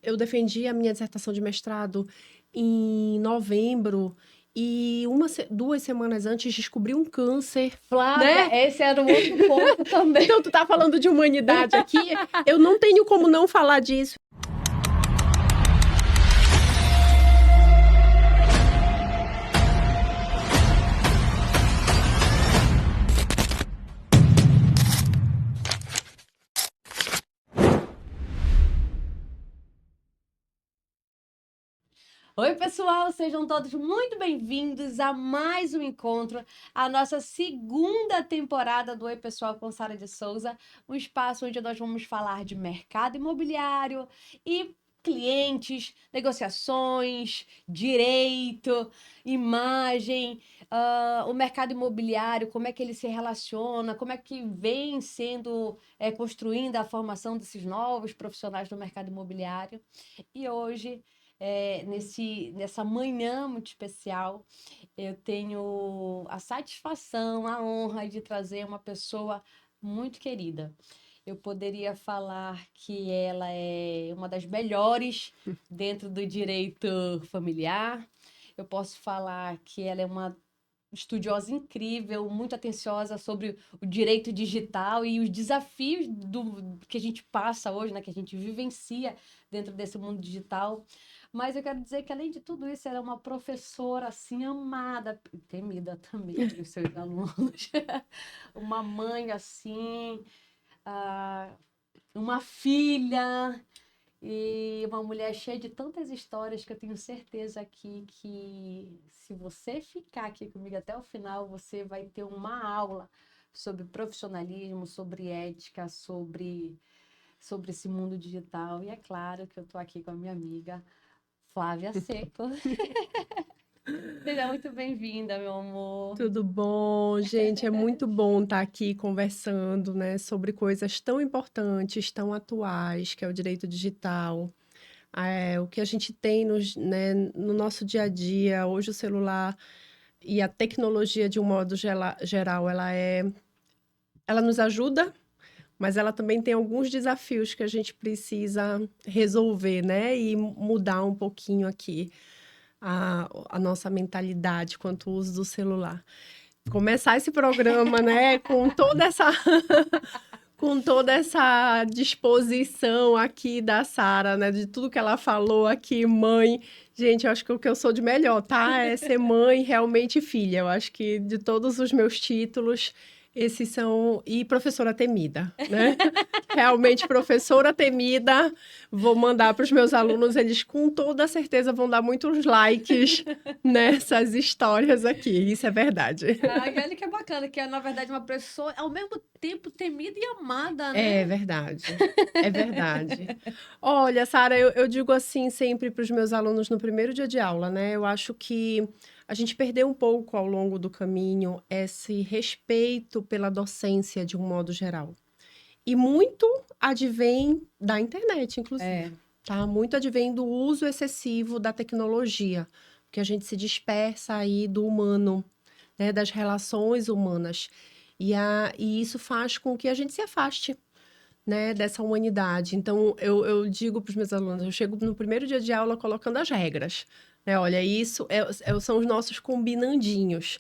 eu defendi a minha dissertação de mestrado em novembro e 2 semanas antes descobri um câncer, Flávia, né? esse era um outro ponto também. Então, tu tá falando de humanidade aqui, eu não tenho como não falar disso. Oi, pessoal, sejam todos muito bem-vindos a mais um encontro, a nossa segunda temporada do Oi, Pessoal, com Sara de Souza, um espaço onde nós vamos falar de mercado imobiliário e clientes, negociações, direito, imagem, o mercado imobiliário, como é que ele se relaciona, como é que vem sendo construindo a formação desses novos profissionais do mercado imobiliário. E hoje nessa manhã muito especial, eu tenho a satisfação, a honra de trazer uma pessoa muito querida. Eu poderia falar que ela é uma das melhores dentro do direito familiar. Eu posso falar que ela é uma estudiosa incrível, muito atenciosa sobre o direito digital e os desafios que a gente passa hoje, né, que a gente vivencia dentro desse mundo digital. Mas eu quero dizer que, além de tudo isso, ela é uma professora, assim, amada, e temida também pelos seus alunos. Uma mãe, assim, ah, uma filha e uma mulher cheia de tantas histórias que eu tenho certeza aqui que, se você ficar aqui comigo até o final, você vai ter uma aula sobre profissionalismo, sobre ética, sobre esse mundo digital. E é claro que eu estou aqui com a minha amiga Flávia Seco. Seja muito bem-vinda, meu amor. Tudo bom, gente? É muito bom estar aqui conversando, né, sobre coisas tão importantes, tão atuais, que é o direito digital. O que a gente tem no nosso dia a dia, hoje o celular e a tecnologia, de um modo geral, ela nos ajuda, mas ela também tem alguns desafios que a gente precisa resolver, né? E mudar um pouquinho aqui a nossa mentalidade quanto ao uso do celular. Começar esse programa, né, com toda essa disposição aqui da Sara, né, de tudo que ela falou aqui, mãe. Gente, eu acho que o que eu sou de melhor, tá? É ser mãe, realmente filha. Eu acho que de todos os meus títulos, esses são... E professora temida, né? Realmente professora temida. Vou mandar para os meus alunos, eles com toda certeza vão dar muitos likes nessas histórias aqui. Isso é verdade. Ai, olha que bacana, que é, na verdade, uma pessoa ao mesmo tempo temida e amada, É né? verdade, é verdade. Olha, Sara, eu digo assim sempre para os meus alunos no primeiro dia de aula, né? Eu acho que a gente perdeu um pouco ao longo do caminho esse respeito pela docência de um modo geral. E muito advém da internet, inclusive, É. tá? Muito advém do uso excessivo da tecnologia, porque a gente se dispersa aí do humano, né? Das relações humanas. E isso faz com que a gente se afaste, né, dessa humanidade. Então, eu digo para os meus alunos, eu chego no primeiro dia de aula colocando as regras, né? Olha, isso são os nossos combinandinhos.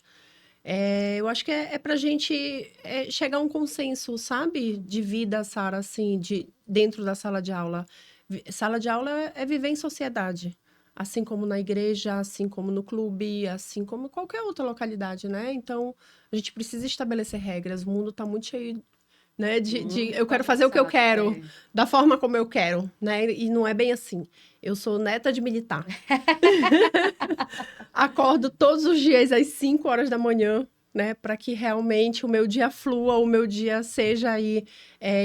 Eu acho que é para a gente chegar a um consenso, sabe? De vida, Sara, assim, dentro da sala de aula. Sala de aula é viver em sociedade. Assim como na igreja, assim como no clube, assim como em qualquer outra localidade, né? Então, a gente precisa estabelecer regras. O mundo está muito cheio, né? Muito Eu quero fazer o que eu bagunçado. quero, da forma como eu quero, né? E não é bem assim. Eu sou neta de militar. Acordo todos os dias às 5 horas da manhã, né? Para que realmente o meu dia flua, o meu dia seja aí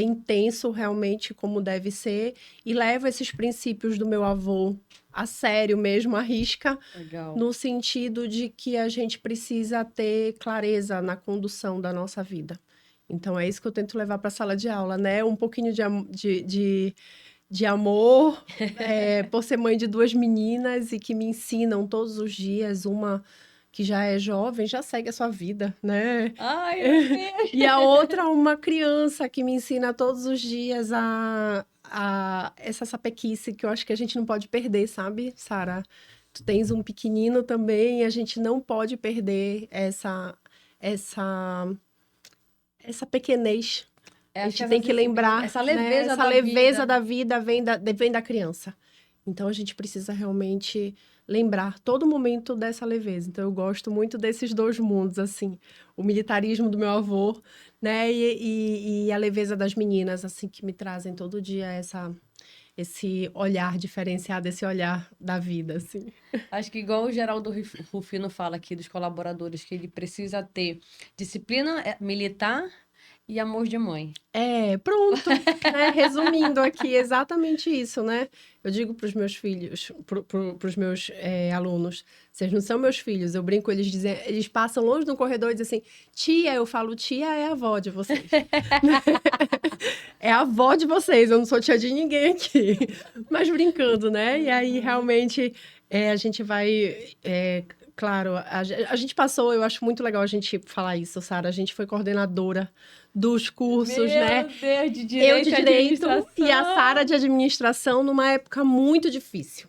intenso realmente como deve ser. E levo esses princípios do meu avô a sério mesmo, à risca, Legal. no sentido de que a gente precisa ter clareza na condução da nossa vida. Então, é isso que eu tento levar para a sala de aula, né? Um pouquinho de amor, por ser mãe de 2 meninas e que me ensinam todos os dias. Uma que já é jovem, já segue a sua vida, né? Ai, meu Deus! E a outra, uma criança que me ensina todos os dias essa sapequice que eu acho que a gente não pode perder, sabe, Sara? Tu tens um pequenino também, e a gente não pode perder essa, essa pequenez. A Acho que gente tem que lembrar, essa né? leveza Essa da leveza vida. da vida vem da criança. Então a gente precisa realmente lembrar todo momento dessa leveza. Então eu gosto muito desses dois mundos, assim, o militarismo do meu avô, né? E a leveza das meninas, assim, que me trazem todo dia esse olhar diferenciado, esse olhar da vida, assim. Acho que igual o Geraldo Rufino fala aqui dos colaboradores, que ele precisa ter disciplina militar e amor de mãe. Pronto, né? Resumindo aqui, exatamente isso, né? Eu digo para os meus filhos, para os meus alunos, vocês não são meus filhos, eu brinco, eles passam longe no corredor e dizem assim, tia, eu falo, tia é a avó de vocês. É a avó de vocês, eu não sou tia de ninguém aqui. Mas brincando, né? E aí, realmente, a gente vai... claro, a gente passou, eu acho muito legal a gente falar isso, Sara. A gente foi coordenadora dos cursos, né? Meu Deus, de Eu direito de e direito e a administração. Sara de administração numa época muito difícil,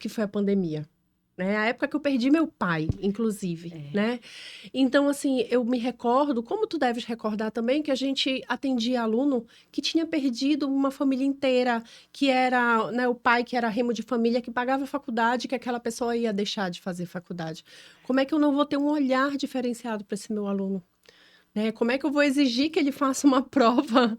que foi a pandemia. Né? A época que eu perdi meu pai, inclusive, né? Então, assim, eu me recordo, como tu deves recordar também, que a gente atendia aluno que tinha perdido uma família inteira, que era, né, o pai que era remo de família, que pagava faculdade, que aquela pessoa ia deixar de fazer faculdade. Como é que eu não vou ter um olhar diferenciado para esse meu aluno? Né? Como é que eu vou exigir que ele faça uma prova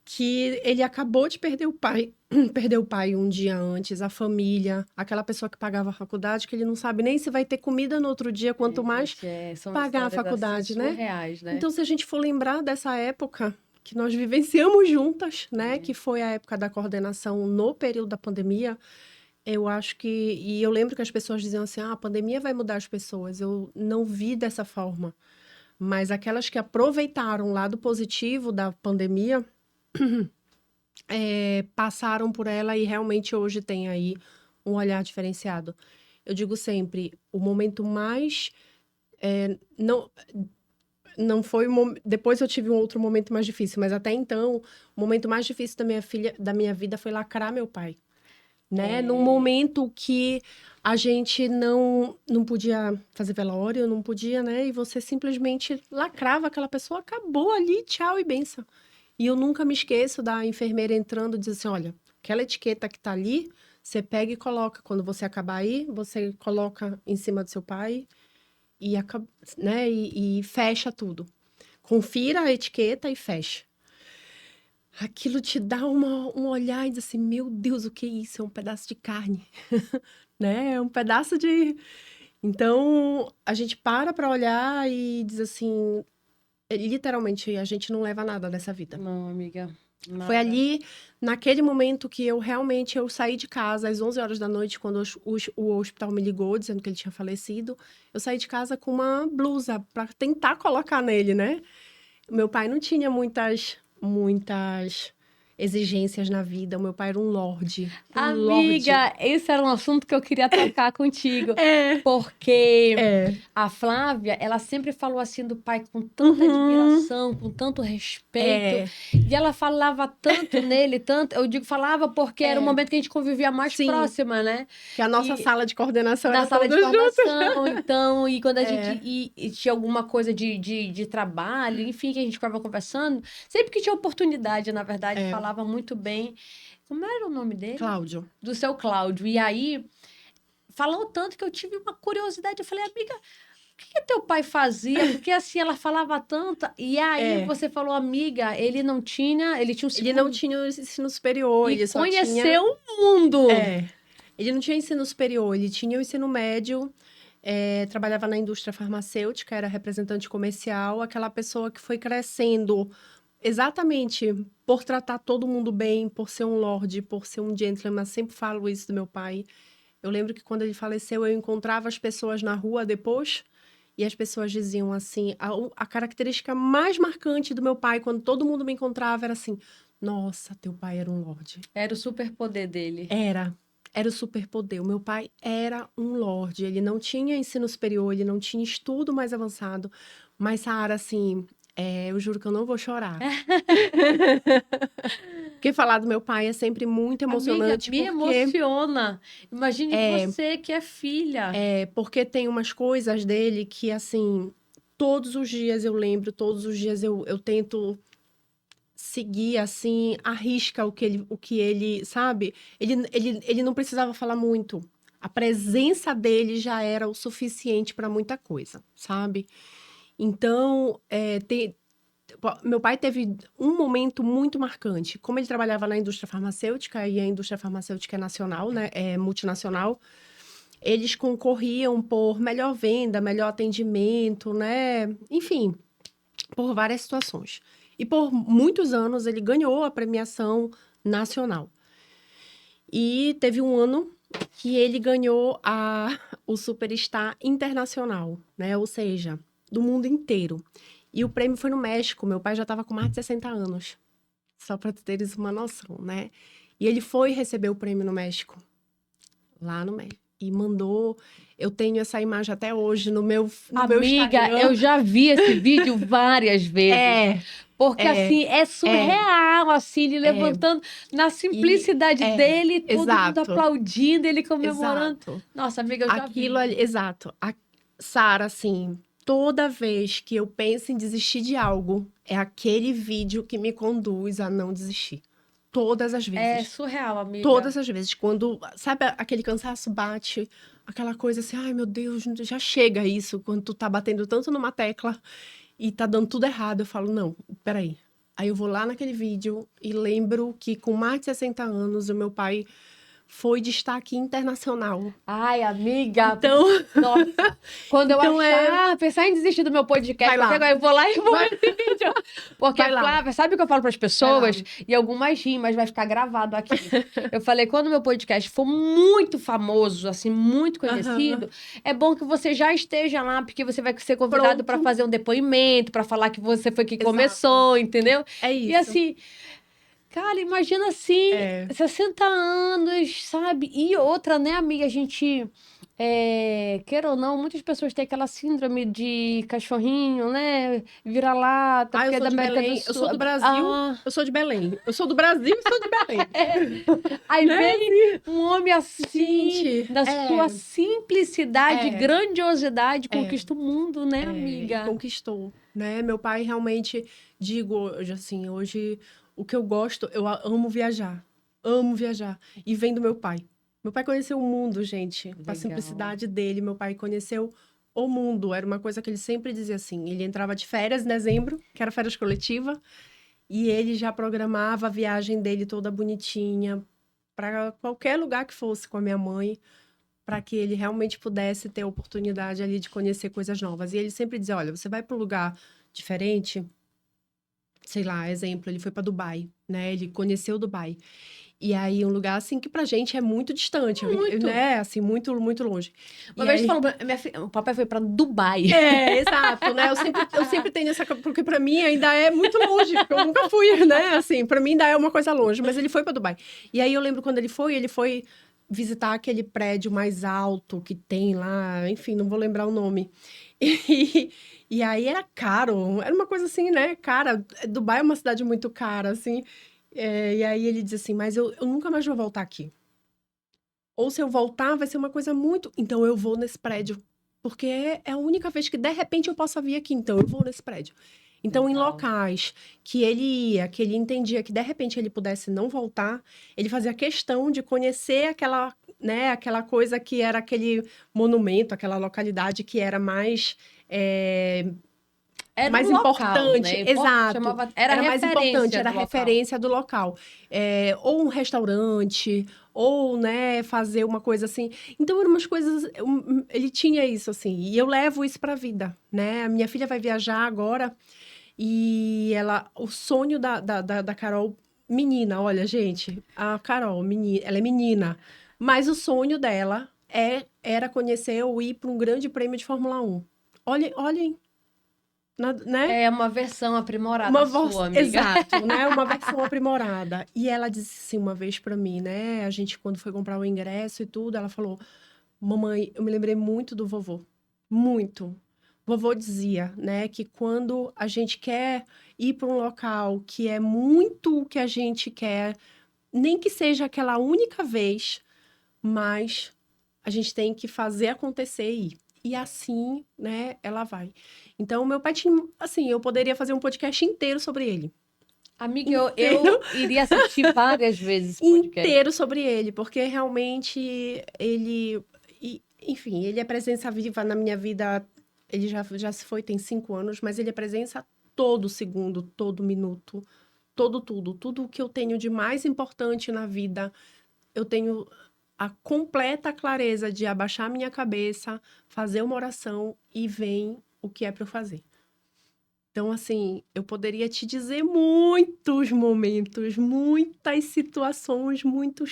que ele acabou de perder o pai, perdeu o pai um dia antes, a família, aquela pessoa que pagava a faculdade, que ele não sabe nem se vai ter comida no outro dia, quanto mais Gente, são pagar a histórias assim faculdade, né? surreais, né? Então, se a gente for lembrar dessa época que nós vivenciamos juntas, né? Que foi a época da coordenação no período da pandemia, eu acho que... E eu lembro que as pessoas diziam assim, a pandemia vai mudar as pessoas. Eu não vi dessa forma. Mas aquelas que aproveitaram o lado positivo da pandemia, passaram por ela e realmente hoje tem aí um olhar diferenciado. Eu digo sempre, o momento mais... não foi depois eu tive um outro momento mais difícil, mas até então, o momento mais difícil da minha vida foi lacrar meu pai, né? Num momento que a gente não podia fazer velório, não podia, né? E você simplesmente lacrava aquela pessoa, acabou ali, tchau e benção. E eu nunca me esqueço da enfermeira entrando e dizer assim, olha, aquela etiqueta que tá ali, você pega e coloca. Quando você acabar aí, você coloca em cima do seu pai e, né, e fecha tudo. Confira a etiqueta e fecha. Aquilo te dá um olhar e diz assim, meu Deus, o que é isso? É um pedaço de carne, né? É um pedaço de... Então, a gente para olhar e diz assim, literalmente, a gente não leva nada dessa vida. Não, amiga. Foi Nada. ali, naquele momento, que eu realmente eu saí de casa às 11 horas da noite, quando o hospital me ligou, dizendo que ele tinha falecido. Eu saí de casa com uma blusa para tentar colocar nele, né? Meu pai não tinha muitas exigências na vida. O meu pai era um lorde, um lorde. Amiga, esse era um assunto que eu queria tocar contigo. É, Porque é. a Flávia, ela sempre falou assim do pai com tanta Uhum, admiração, com tanto respeito. é, E ela falava tanto nele, tanto. Eu digo falava porque era o é. momento que a gente convivia mais Sim, próxima, né? que a nossa E sala de coordenação na era sala de todos juntos. formação, então, e quando a gente É, e tinha alguma coisa de trabalho, enfim, que a gente ficava conversando, sempre que tinha oportunidade, na verdade, é. falava muito bem. Como era o nome dele? Cláudio. Do seu Cláudio. E aí, falou tanto que eu tive uma curiosidade. Eu falei, amiga, o que teu pai fazia? Porque assim, ela falava tanto. E aí, É. você falou, amiga, ele tinha um Ele não segundo. tinha o ensino superior, E ele só tinha. conheceu o mundo. É. Ele não tinha ensino superior, ele tinha o ensino médio, trabalhava na indústria farmacêutica, era representante comercial, aquela pessoa que foi crescendo exatamente por tratar todo mundo bem, por ser um lorde, por ser um gentleman. Sempre falo isso do meu pai. Eu lembro que quando ele faleceu, eu encontrava as pessoas na rua depois. E as pessoas diziam assim, a característica mais marcante do meu pai, quando todo mundo me encontrava, era assim, nossa, teu pai era um lorde. Era o superpoder dele. Era o superpoder. O meu pai era um lorde. Ele não tinha ensino superior, ele não tinha estudo mais avançado. Mas, Sara, assim, eu juro que eu não vou chorar. Porque falar do meu pai é sempre muito emocionante, Amiga, me porque emociona. Imagine você que é filha. porque tem umas coisas dele que, assim, todos os dias eu lembro, todos os dias eu tento seguir, assim, à risca o que ele, sabe? Ele não precisava falar muito. A presença dele já era o suficiente para muita coisa, sabe? Então, meu pai teve um momento muito marcante. Como ele trabalhava na indústria farmacêutica, e a indústria farmacêutica é nacional, né? É multinacional, eles concorriam por melhor venda, melhor atendimento, né? Enfim, por várias situações. E por muitos anos ele ganhou a premiação nacional. E teve um ano que ele ganhou o Superstar Internacional, né? Ou seja, do mundo inteiro. E o prêmio foi no México. Meu pai já estava com mais de 60 anos. Só para teres uma noção, né? E ele foi receber o prêmio no México. Lá no México. E mandou. Eu tenho essa imagem até hoje no meu Amiga, Instagram. eu já vi esse vídeo várias vezes. Porque, assim, é surreal, assim, ele levantando na simplicidade dele, todo mundo exato, aplaudindo, ele comemorando. exato. Nossa, amiga, eu já Aquilo vi. ali, exato. Sara, assim, toda vez que eu penso em desistir de algo, é aquele vídeo que me conduz a não desistir. Todas as É vezes. surreal, amiga. Todas as vezes. Quando, sabe, aquele cansaço bate, aquela coisa assim, ai meu Deus, já chega isso. Quando tu tá batendo tanto numa tecla e tá dando tudo errado, eu falo, não, peraí. Aí eu vou lá naquele vídeo e lembro que com mais de 60 anos, o meu pai foi destaque internacional. Ai, amiga. Então, Nossa, quando eu então pensar em desistir do meu podcast, vai lá. agora eu vou lá e vou Vai. ver esse vídeo. Porque, Vai lá. Flávia, sabe o que eu falo para as pessoas? E algumas riem, mas vai ficar gravado aqui. Eu falei, quando o meu podcast for muito famoso, assim, muito conhecido, é bom que você já esteja lá, porque você vai ser convidado para fazer um depoimento, para falar que você foi que começou, entendeu? É isso. E assim, cara, imagina assim, 60 anos, sabe? E outra, né, amiga? A gente, queira ou não, muitas pessoas têm aquela síndrome de cachorrinho, né? Vira-lata, porque eu é sou da de América Belém, do Sul. eu sou do Brasil, eu sou de Belém. Eu sou do Brasil e sou de Belém. Aí Né? vem um homem assim, Gente, na sua simplicidade, grandiosidade, É. conquista o mundo, né, E amiga? conquistou, né? Meu pai realmente, digo hoje assim, hoje o que eu gosto, eu amo viajar. Amo viajar. E vem do meu pai. Meu pai conheceu o mundo, gente. Com a Legal. simplicidade dele, meu pai conheceu o mundo. Era uma coisa que ele sempre dizia assim. Ele entrava de férias em dezembro, que era férias coletiva, e ele já programava a viagem dele toda bonitinha para qualquer lugar que fosse com a minha mãe, para que ele realmente pudesse ter a oportunidade ali de conhecer coisas novas. E ele sempre dizia: olha, você vai para um lugar diferente, sei lá, exemplo, ele foi para Dubai, né? Ele conheceu Dubai. E aí, um lugar assim que pra gente é muito distante, Muito. né? Assim, muito, muito longe. Uma E vez aí... falou, o papai foi pra Dubai. Exato, né? Eu sempre tenho essa... Porque pra mim ainda é muito longe, porque eu nunca fui, né? Assim, pra mim ainda é uma coisa longe, mas ele foi pra Dubai. E aí, eu lembro quando ele foi visitar aquele prédio mais alto que tem lá, enfim, não vou lembrar o nome. E aí, era caro, era uma coisa assim, né? Cara, Dubai é uma cidade muito cara, assim. E aí, ele diz assim, mas eu nunca mais vou voltar aqui. Ou se eu voltar, vai ser uma coisa muito... Então, eu vou nesse prédio. Porque é a única vez que, de repente, eu possa vir aqui. Então, eu vou nesse prédio. Então, em locais que ele ia, que ele entendia que, de repente, ele pudesse não voltar, ele fazia questão de conhecer aquela, né, aquela coisa que era aquele monumento, aquela localidade que era mais... Era mais um local, importante, né? exato. Era mais importante, era a do local. referência do local. Ou um restaurante, ou, né, fazer uma coisa assim. Então, eram umas coisas... Ele tinha isso, assim. E eu levo isso pra vida, né? A minha filha vai viajar agora e o sonho da Carol, menina, olha, gente, a Carol, menina, ela é menina, mas o sonho dela era conhecer ou ir para um grande prêmio de Fórmula 1. Olhem, né? É uma versão aprimorada sua, amiga. Exato, né? Uma versão aprimorada. E ela disse assim uma vez pra mim, né? A gente, quando foi comprar o ingresso e tudo, ela falou: mamãe, eu me lembrei muito do vovô. Muito. vovô dizia, né, que quando a gente quer ir para um local que é muito o que a gente quer, nem que seja aquela única vez, mas a gente tem que fazer acontecer e ir. E assim, né, ela vai. Então, meu pai tinha, assim, eu poderia fazer um podcast inteiro sobre ele. Amiga, Inteiro, eu iria assistir várias vezes esse podcast. inteiro sobre ele, porque realmente enfim, ele é presença viva na minha vida. Ele já se foi, tem 5 anos, mas ele é presença todo segundo, todo minuto, todo tudo. Tudo o que eu tenho de mais importante na vida, eu tenho a completa clareza de abaixar minha cabeça, fazer uma oração e vem o que é para eu fazer. Então, assim, eu poderia te dizer muitos momentos, muitas situações, muito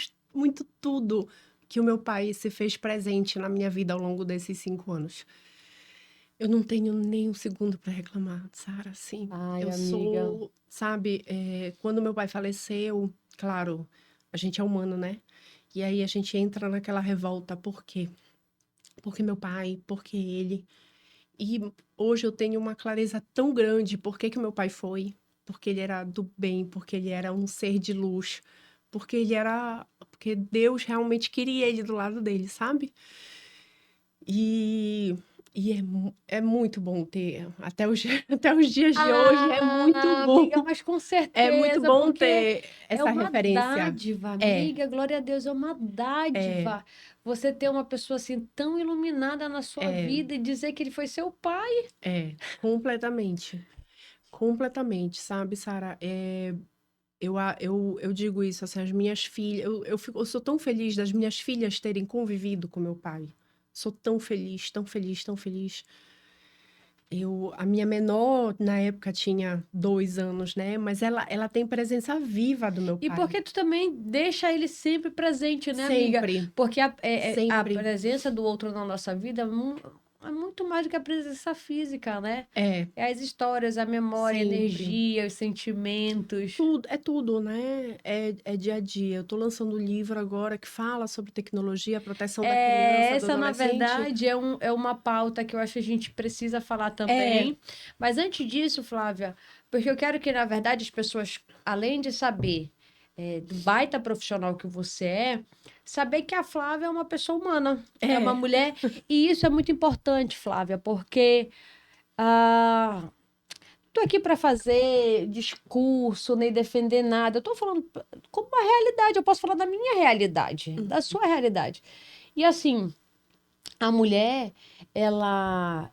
tudo que o meu pai se fez presente na minha vida ao longo desses 5 anos. Eu não tenho nem um segundo para reclamar, Sara, assim. Ai, Eu amiga. sou, sabe, quando meu pai faleceu, claro, a gente é humano, né? E aí a gente entra naquela revolta, por quê? Porque meu pai, porque ele. E hoje eu tenho uma clareza tão grande por que que meu pai foi, porque ele era do bem, porque ele era um ser de luz, porque Deus realmente queria ele do lado dele, sabe? E, é muito bom ter, até os dias de hoje, é muito Ah, bom, amiga, mas com é muito certeza, bom porque ter é essa uma referência. dádiva, É, amiga. Glória a Deus, é uma é, dádiva. Você ter uma pessoa assim tão iluminada na sua é, vida e dizer que ele foi seu pai. completamente. Completamente, sabe, Sara? Eu digo isso, assim, as minhas filhas. Eu sou tão feliz das minhas filhas terem convivido com meu pai. Sou tão feliz, tão feliz, tão feliz. A minha menor, na época, tinha 2 anos, né? Mas ela tem presença viva do meu E pai. porque tu também deixa ele sempre presente, né, amiga? Sempre, Porque a sempre. presença do outro na nossa vida é muito mais do que a presença física, né? É, É as histórias, a memória, a sempre. energia, os sentimentos. Tudo, né? É dia a dia. Eu tô lançando um livro agora que fala sobre tecnologia, proteção da criança, do Essa, na adolescente. verdade, é uma pauta que eu acho que a gente precisa falar É, também. Mas antes disso, Flávia, porque eu quero que, na verdade, as pessoas, além de saber do baita profissional que você saber que a Flávia é uma pessoa humana, é uma é, mulher. E isso é muito importante, Flávia, porque ah, tô aqui para fazer discurso, nem defender nada. Eu tô falando como uma realidade, eu posso falar da minha realidade, da sua realidade. E assim. A mulher, ela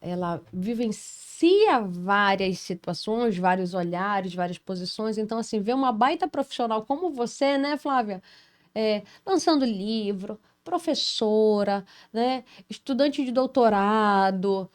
vivencia várias situações, vários olhares, várias posições. Então, assim, ver uma baita profissional como você, né, Flávia? Lançando livro, professora, né? Estudante de doutorado,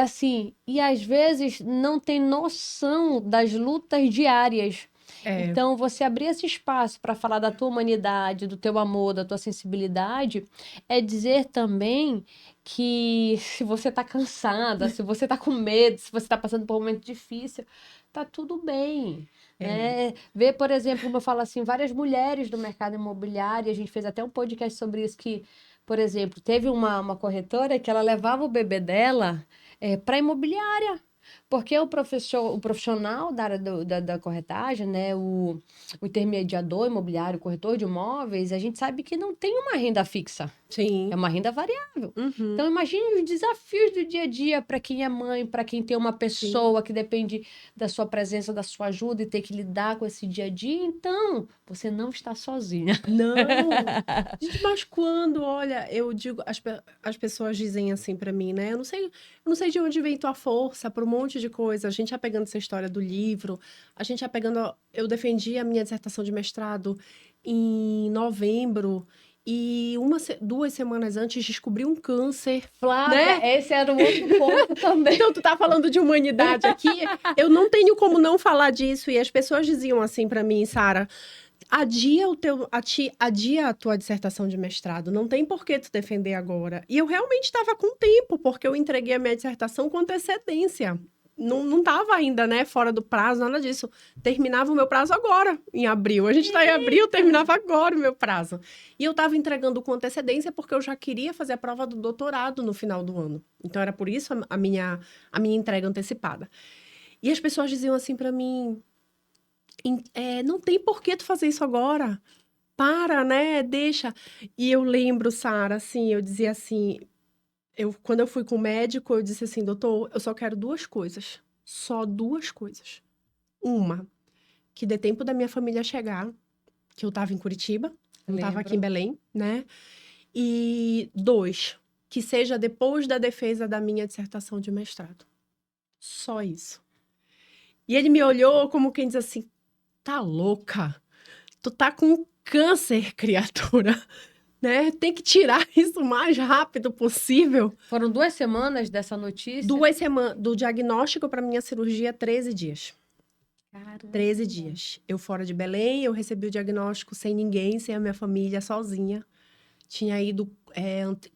assim, e às vezes não tem noção das lutas diárias. é, Então, você abrir esse espaço para falar da tua humanidade, do teu amor, da tua sensibilidade, é dizer também que se você está cansada, se você está com medo, se você está passando por um momento difícil, tá tudo bem, é. né? Ver, por exemplo, como eu falo assim, várias mulheres do mercado imobiliário, a gente fez até um podcast sobre isso que, por exemplo, teve uma corretora que ela levava o bebê dela para imobiliária. Porque o profissional da área da corretagem, né, o intermediador imobiliário, o corretor de imóveis, a gente sabe que não tem uma renda fixa, é Sim. uma renda variável. Uhum, Então, imagine os desafios do dia a dia para quem é mãe, para quem tem uma sim. pessoa que depende da sua presença, da sua ajuda e ter que lidar com esse dia a dia. Então, você não está sozinha. Não. Gente, mas quando, olha, eu digo, as pessoas dizem assim pra mim, né? Eu não sei de onde vem tua força para um monte de coisa. A gente já pegando essa história do livro, a gente já pegando. Eu defendi a minha dissertação de mestrado em novembro e 2 semanas antes descobri um câncer, Flávia, né? esse era um outro ponto também. Então, tu tá falando de humanidade aqui. Eu não tenho como não falar disso. E as pessoas diziam assim pra mim, Sara, adia a tua dissertação de mestrado. Não tem por que tu defender agora. E eu realmente estava com tempo, porque eu entreguei a minha dissertação com antecedência. não tava ainda, né, fora do prazo, nada disso. Terminava o meu prazo agora, em abril. A gente tá em abril, terminava agora o meu prazo. E eu tava entregando com antecedência porque eu já queria fazer a prova do doutorado no final do ano. Então, era por isso a minha entrega antecipada. E as pessoas diziam assim pra mim, não tem por que tu fazer isso agora. Para, né, deixa. E eu lembro, Sara, assim, eu dizia assim, quando eu fui com o médico, eu disse assim, doutor, eu só quero 2 coisas. Só 2 coisas. Uma, que dê tempo da minha família chegar, que eu estava em Curitiba, não estava aqui em Lembro. Belém, né? E 2, que seja depois da defesa da minha dissertação de mestrado. Só isso. E ele me olhou como quem diz assim, tá louca? Tu tá com câncer, criatura, né? Tem que tirar isso o mais rápido possível. Foram 2 semanas dessa notícia? 2 semanas, do diagnóstico para minha cirurgia, 13 dias. Caramba. 13 dias. Eu fora de Belém, eu recebi o diagnóstico sem ninguém, sem a minha família, sozinha. Tinha ido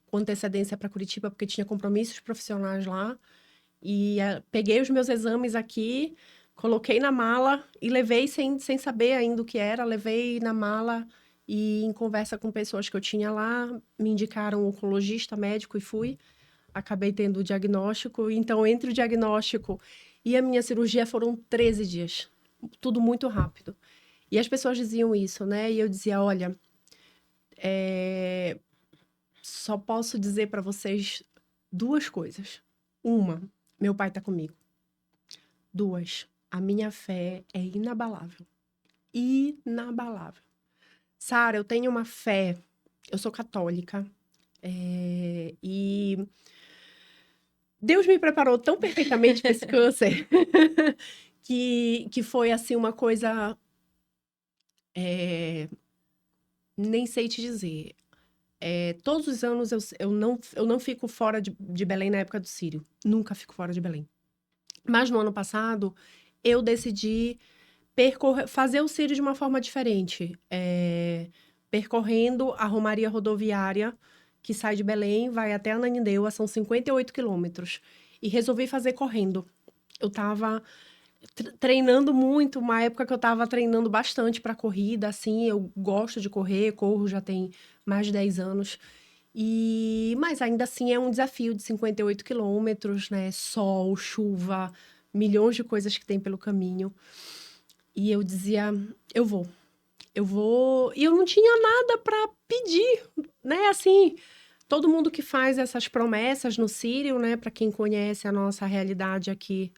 com antecedência para Curitiba, porque tinha compromissos profissionais lá. E peguei os meus exames aqui, coloquei na mala e levei sem saber ainda o que era. Levei na mala e em conversa com pessoas que eu tinha lá, me indicaram um oncologista, médico e fui. Acabei tendo o diagnóstico. Então, entre o diagnóstico e a minha cirurgia foram 13 dias. Tudo muito rápido. E as pessoas diziam isso, né? E eu dizia, olha, só posso dizer para vocês 2 coisas. Uma, meu pai tá comigo. 2, a minha fé é inabalável. Inabalável. Sara, eu tenho uma fé, eu sou católica, e Deus me preparou tão perfeitamente para esse câncer que foi assim uma coisa, nem sei te dizer. Todos os anos eu não fico fora de Belém na época do Círio. Nunca fico fora de Belém. Mas no ano passado, eu decidi fazer o Círio de uma forma diferente. Percorrendo a Romaria Rodoviária, que sai de Belém, vai até Ananindeua, são 58 quilômetros. E resolvi fazer correndo. Eu estava treinando muito, uma época que eu estava treinando bastante para corrida, assim, eu gosto de correr, corro já tem mais de 10 anos. Mas ainda assim é um desafio de 58 quilômetros, né? Sol, chuva, milhões de coisas que tem pelo caminho. E eu dizia, eu vou. E eu não tinha nada para pedir, né? Assim, todo mundo que faz essas promessas no Círio, né? Para quem conhece a nossa realidade aqui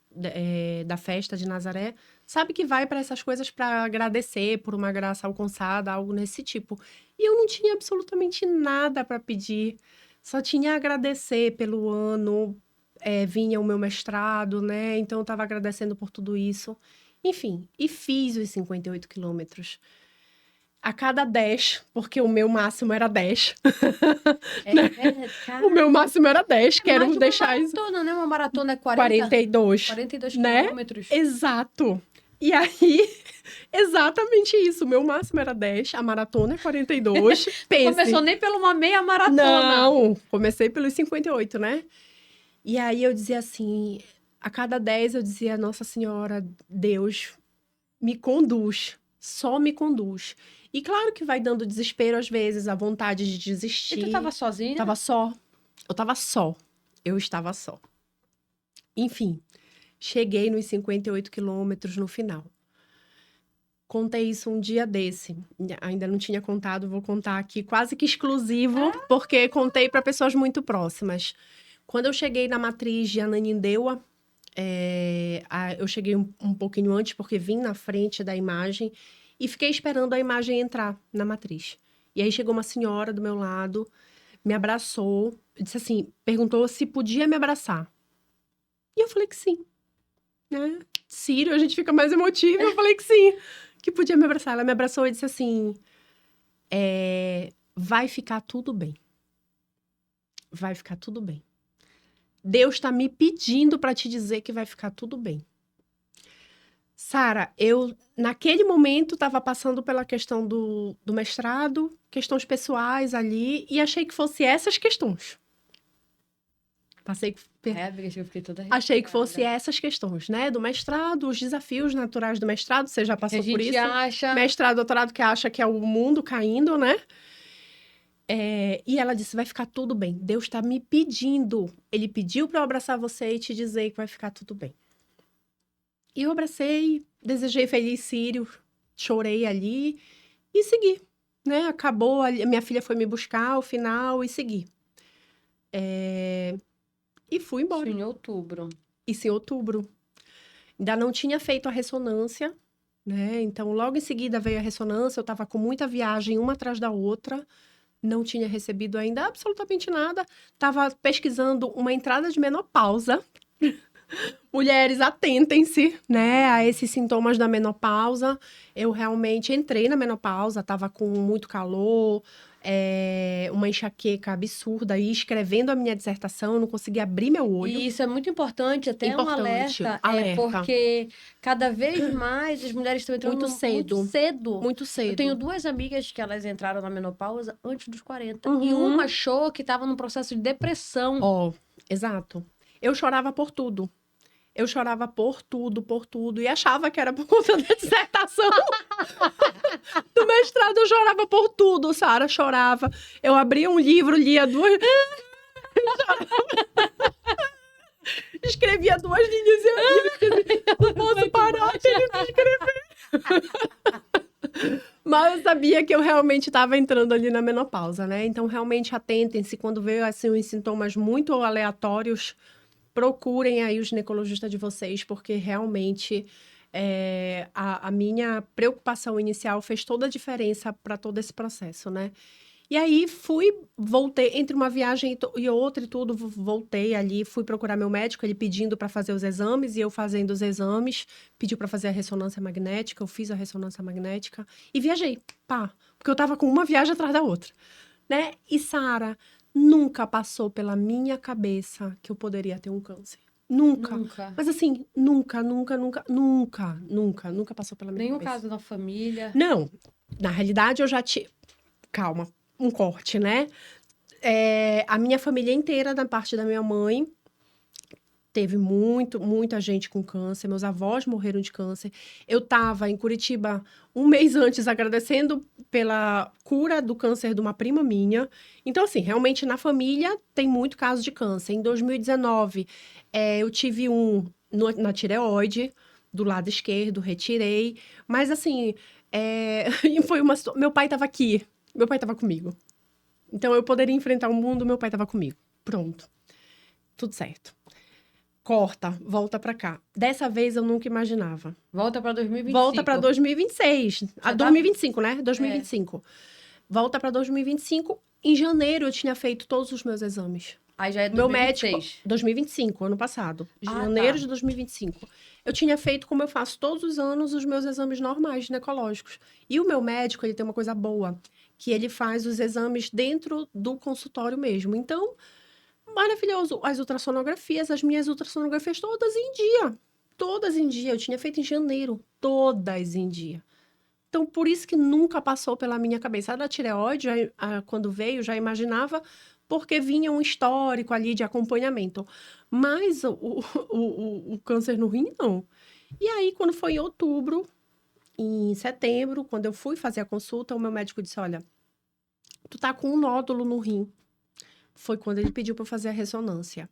da festa de Nazaré, sabe que vai para essas coisas para agradecer por uma graça alcançada, algo nesse tipo. E eu não tinha absolutamente nada para pedir, só tinha a agradecer pelo ano, vinha o meu mestrado, né? Então eu estava agradecendo por tudo isso. Enfim, e fiz os 58 quilômetros. A cada 10, porque o meu máximo era 10. O meu máximo era 10, quero mais de deixar isso. Uma maratona, né? Uma maratona é 42. 42 né? quilômetros. Exato. E aí, exatamente isso. O meu máximo era 10, a maratona é 42. Pense. Começou nem pela uma meia maratona. Não, comecei pelos 58, né? E aí eu dizia assim, a cada 10 eu dizia, Nossa Senhora, Deus, me conduz, só me conduz. E claro que vai dando desespero às vezes, a vontade de desistir. E tu tava sozinha? Tava só. Eu tava só. Eu estava só. Enfim, cheguei nos 58 quilômetros no final. Contei isso um dia desse. Ainda não tinha contado, vou contar aqui quase que exclusivo, porque contei para pessoas muito próximas. Quando eu cheguei na matriz de Ananindeua, eu cheguei um pouquinho antes, porque vim na frente da imagem e fiquei esperando a imagem entrar na matriz. E aí chegou uma senhora do meu lado, me abraçou, disse assim, perguntou se podia me abraçar. E eu falei que sim, né? Círio, a gente fica mais emotiva, eu falei que sim, que podia me abraçar. Ela me abraçou e disse assim, vai ficar tudo bem. Vai ficar tudo bem. Deus está me pedindo para te dizer que vai ficar tudo bem. Sara, eu, naquele momento, estava passando pela questão do mestrado, questões pessoais ali, e achei que fosse essas questões. Passei... Amiga, eu fiquei toda Achei que arrepiada. fosse essas questões, né? Do mestrado, os desafios naturais do mestrado, você já Que passou a por gente isso. acha... Mestrado, doutorado, que acha que é o mundo caindo, né? E ela disse, vai ficar tudo bem. Deus está me pedindo. Ele pediu para eu abraçar você e te dizer que vai ficar tudo bem. E eu abracei, desejei feliz Sírio, chorei ali e segui, né? Acabou, minha filha foi me buscar ao final e segui. E fui embora. Isso em outubro. Isso em outubro. Ainda não tinha feito a ressonância, né? Então, logo em seguida veio a ressonância, eu estava com muita viagem, uma atrás da outra, não tinha recebido ainda absolutamente nada. Estava pesquisando uma entrada de menopausa. Mulheres, atentem-se, né, a esses sintomas da menopausa. Eu realmente entrei na menopausa, estava com muito calor, uma enxaqueca absurda, e escrevendo a minha dissertação, eu não conseguia abrir meu olho. E isso é muito importante, até um Importante, alerta, alerta. porque cada vez mais as mulheres estão entrando Muito cedo. muito cedo. Muito cedo. Eu tenho 2 amigas que elas entraram na menopausa antes dos 40. Uhum. E uma achou que estava num processo de depressão. Exato. Eu chorava por tudo. Eu chorava por tudo. E achava que era por conta da dissertação. Do mestrado, eu chorava por tudo, Sara. Chorava. Eu abria um livro, lia 2... Escrevia 2 linhas e eu não posso parar de escrever. Mas eu sabia que eu realmente estava entrando ali na menopausa, né? Então, realmente, atentem-se. Quando vê, assim, os sintomas muito aleatórios, procurem aí o ginecologista de vocês, porque realmente a minha preocupação inicial fez toda a diferença para todo esse processo, né? E aí voltei, entre uma viagem e outra e tudo, voltei ali, fui procurar meu médico, ele pedindo para fazer os exames, e eu fazendo os exames, pediu para fazer a ressonância magnética, eu fiz a ressonância magnética e viajei, porque eu tava com uma viagem atrás da outra, né? E Sara, nunca passou pela minha cabeça que eu poderia ter um câncer. Nunca. Mas assim, nunca passou pela minha Nenhum cabeça. caso na família. Não, na realidade eu já tinha... Calma, um corte, né? A minha família inteira, da parte da minha mãe, teve muita gente com câncer. Meus avós morreram de câncer. Eu estava em Curitiba um mês antes, agradecendo pela cura do câncer de uma prima minha. Então, assim, realmente na família tem muito caso de câncer. Em 2019, eu tive na tireoide, do lado esquerdo, retirei. Mas, assim, foi meu pai estava aqui. Meu pai estava comigo. Então, eu poderia enfrentar o mundo, meu pai estava comigo. Pronto. Tudo certo. Corta, volta pra cá. Dessa vez, eu nunca imaginava. Volta pra 2025. Volta pra 2026. 2025, né? 2025. Volta pra 2025. Em janeiro, eu tinha feito todos os meus exames. Aí já é 2026. Meu médico, 2025, ano passado. Janeiro de 2025. Eu tinha feito, como eu faço todos os anos, os meus exames normais ginecológicos. E o meu médico, ele tem uma coisa boa, que ele faz os exames dentro do consultório mesmo. Então, maravilhoso. As ultrassonografias, as minhas ultrassonografias todas em dia. Todas em dia. Eu tinha feito em janeiro. Todas em dia. Então, por isso que nunca passou pela minha cabeça. A da tireoide, quando veio, já imaginava, porque vinha um histórico ali de acompanhamento. Mas o câncer no rim, não. E aí, quando foi em outubro, em setembro, quando eu fui fazer a consulta, o meu médico disse, olha, tu tá com um nódulo no rim. Foi quando ele pediu para fazer a ressonância.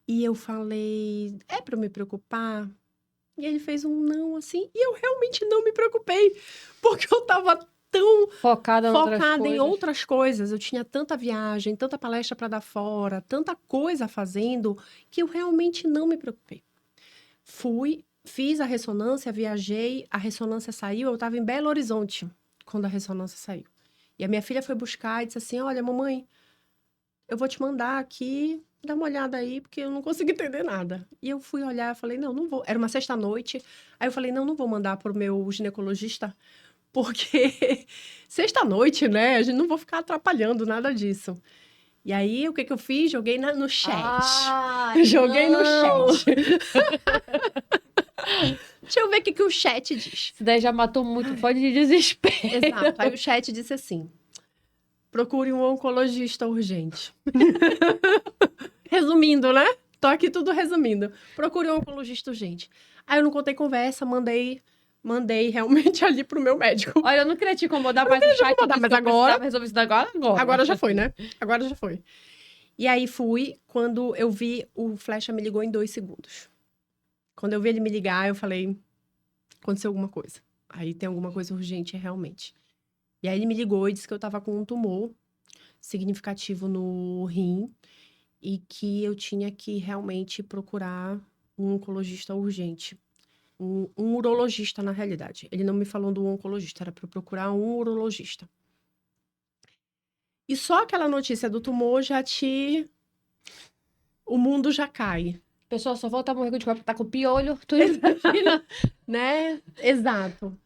E eu falei, é para eu me preocupar? E ele fez um não, assim, e eu realmente não me preocupei, porque eu tava tão focada em outras coisas. Eu tinha tanta viagem, tanta palestra para dar fora, tanta coisa fazendo, que eu realmente não me preocupei. Fiz a ressonância, viajei, a ressonância saiu, eu estava em Belo Horizonte quando a ressonância saiu. E a minha filha foi buscar e disse assim, olha, mamãe, eu vou te mandar aqui, dá uma olhada aí, porque eu não consegui entender nada. E eu fui olhar, falei, não vou. Era uma sexta-noite. Aí eu falei, não vou mandar pro meu ginecologista, porque sexta-noite, né? A gente não vou ficar atrapalhando nada disso. E aí, o que eu fiz? Joguei no chat. Joguei no chat. Deixa eu ver o que o chat diz. Isso daí já matou muito, pode de desespero. Exato. Aí o chat disse assim, procure um oncologista urgente. resumindo, né? Tô aqui tudo resumindo. Procurei um oncologista urgente. Aí eu não contei conversa, mandei realmente ali pro meu médico. Olha, eu não queria te incomodar, mas o chat incomodar, disse mas que eu agora- precisava resolver isso agora. Agora já foi, né? Agora já foi. E aí fui, quando eu vi, o Flecha me ligou em 2 segundos. Quando eu vi ele me ligar, eu falei, aconteceu alguma coisa. Aí tem alguma coisa urgente, realmente. E aí ele me ligou e disse que eu tava com um tumor significativo no rim e que eu tinha que realmente procurar um oncologista urgente. Um urologista, na realidade. Ele não me falou do oncologista, era para eu procurar um urologista. E só aquela notícia do tumor já te... O mundo já cai, Pessoal, só volta a morrer de corpo, tá com piolho, tu imagina. né? Exato.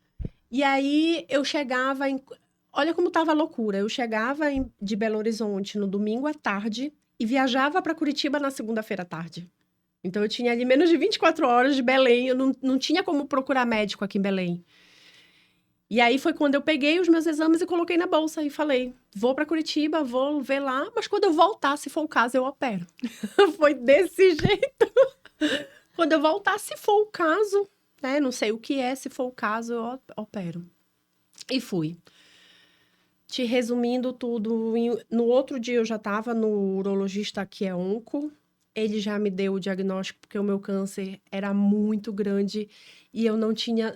E aí eu chegava em... Olha como tava a loucura. Eu chegava de Belo Horizonte no domingo à tarde e viajava para Curitiba na segunda-feira à tarde. Então eu tinha ali menos de 24 horas de Belém. Eu não tinha como procurar médico aqui em Belém. E aí foi quando eu peguei os meus exames e coloquei na bolsa e falei: vou para Curitiba, vou ver lá, mas quando eu voltar, se for o caso, eu opero. Foi desse jeito. Quando eu voltar, se for o caso, né? Não sei o que é, se for o caso, eu opero. E fui. Te resumindo tudo, no outro dia eu já estava no urologista que é onco. Ele já me deu o diagnóstico porque o meu câncer era muito grande e eu não tinha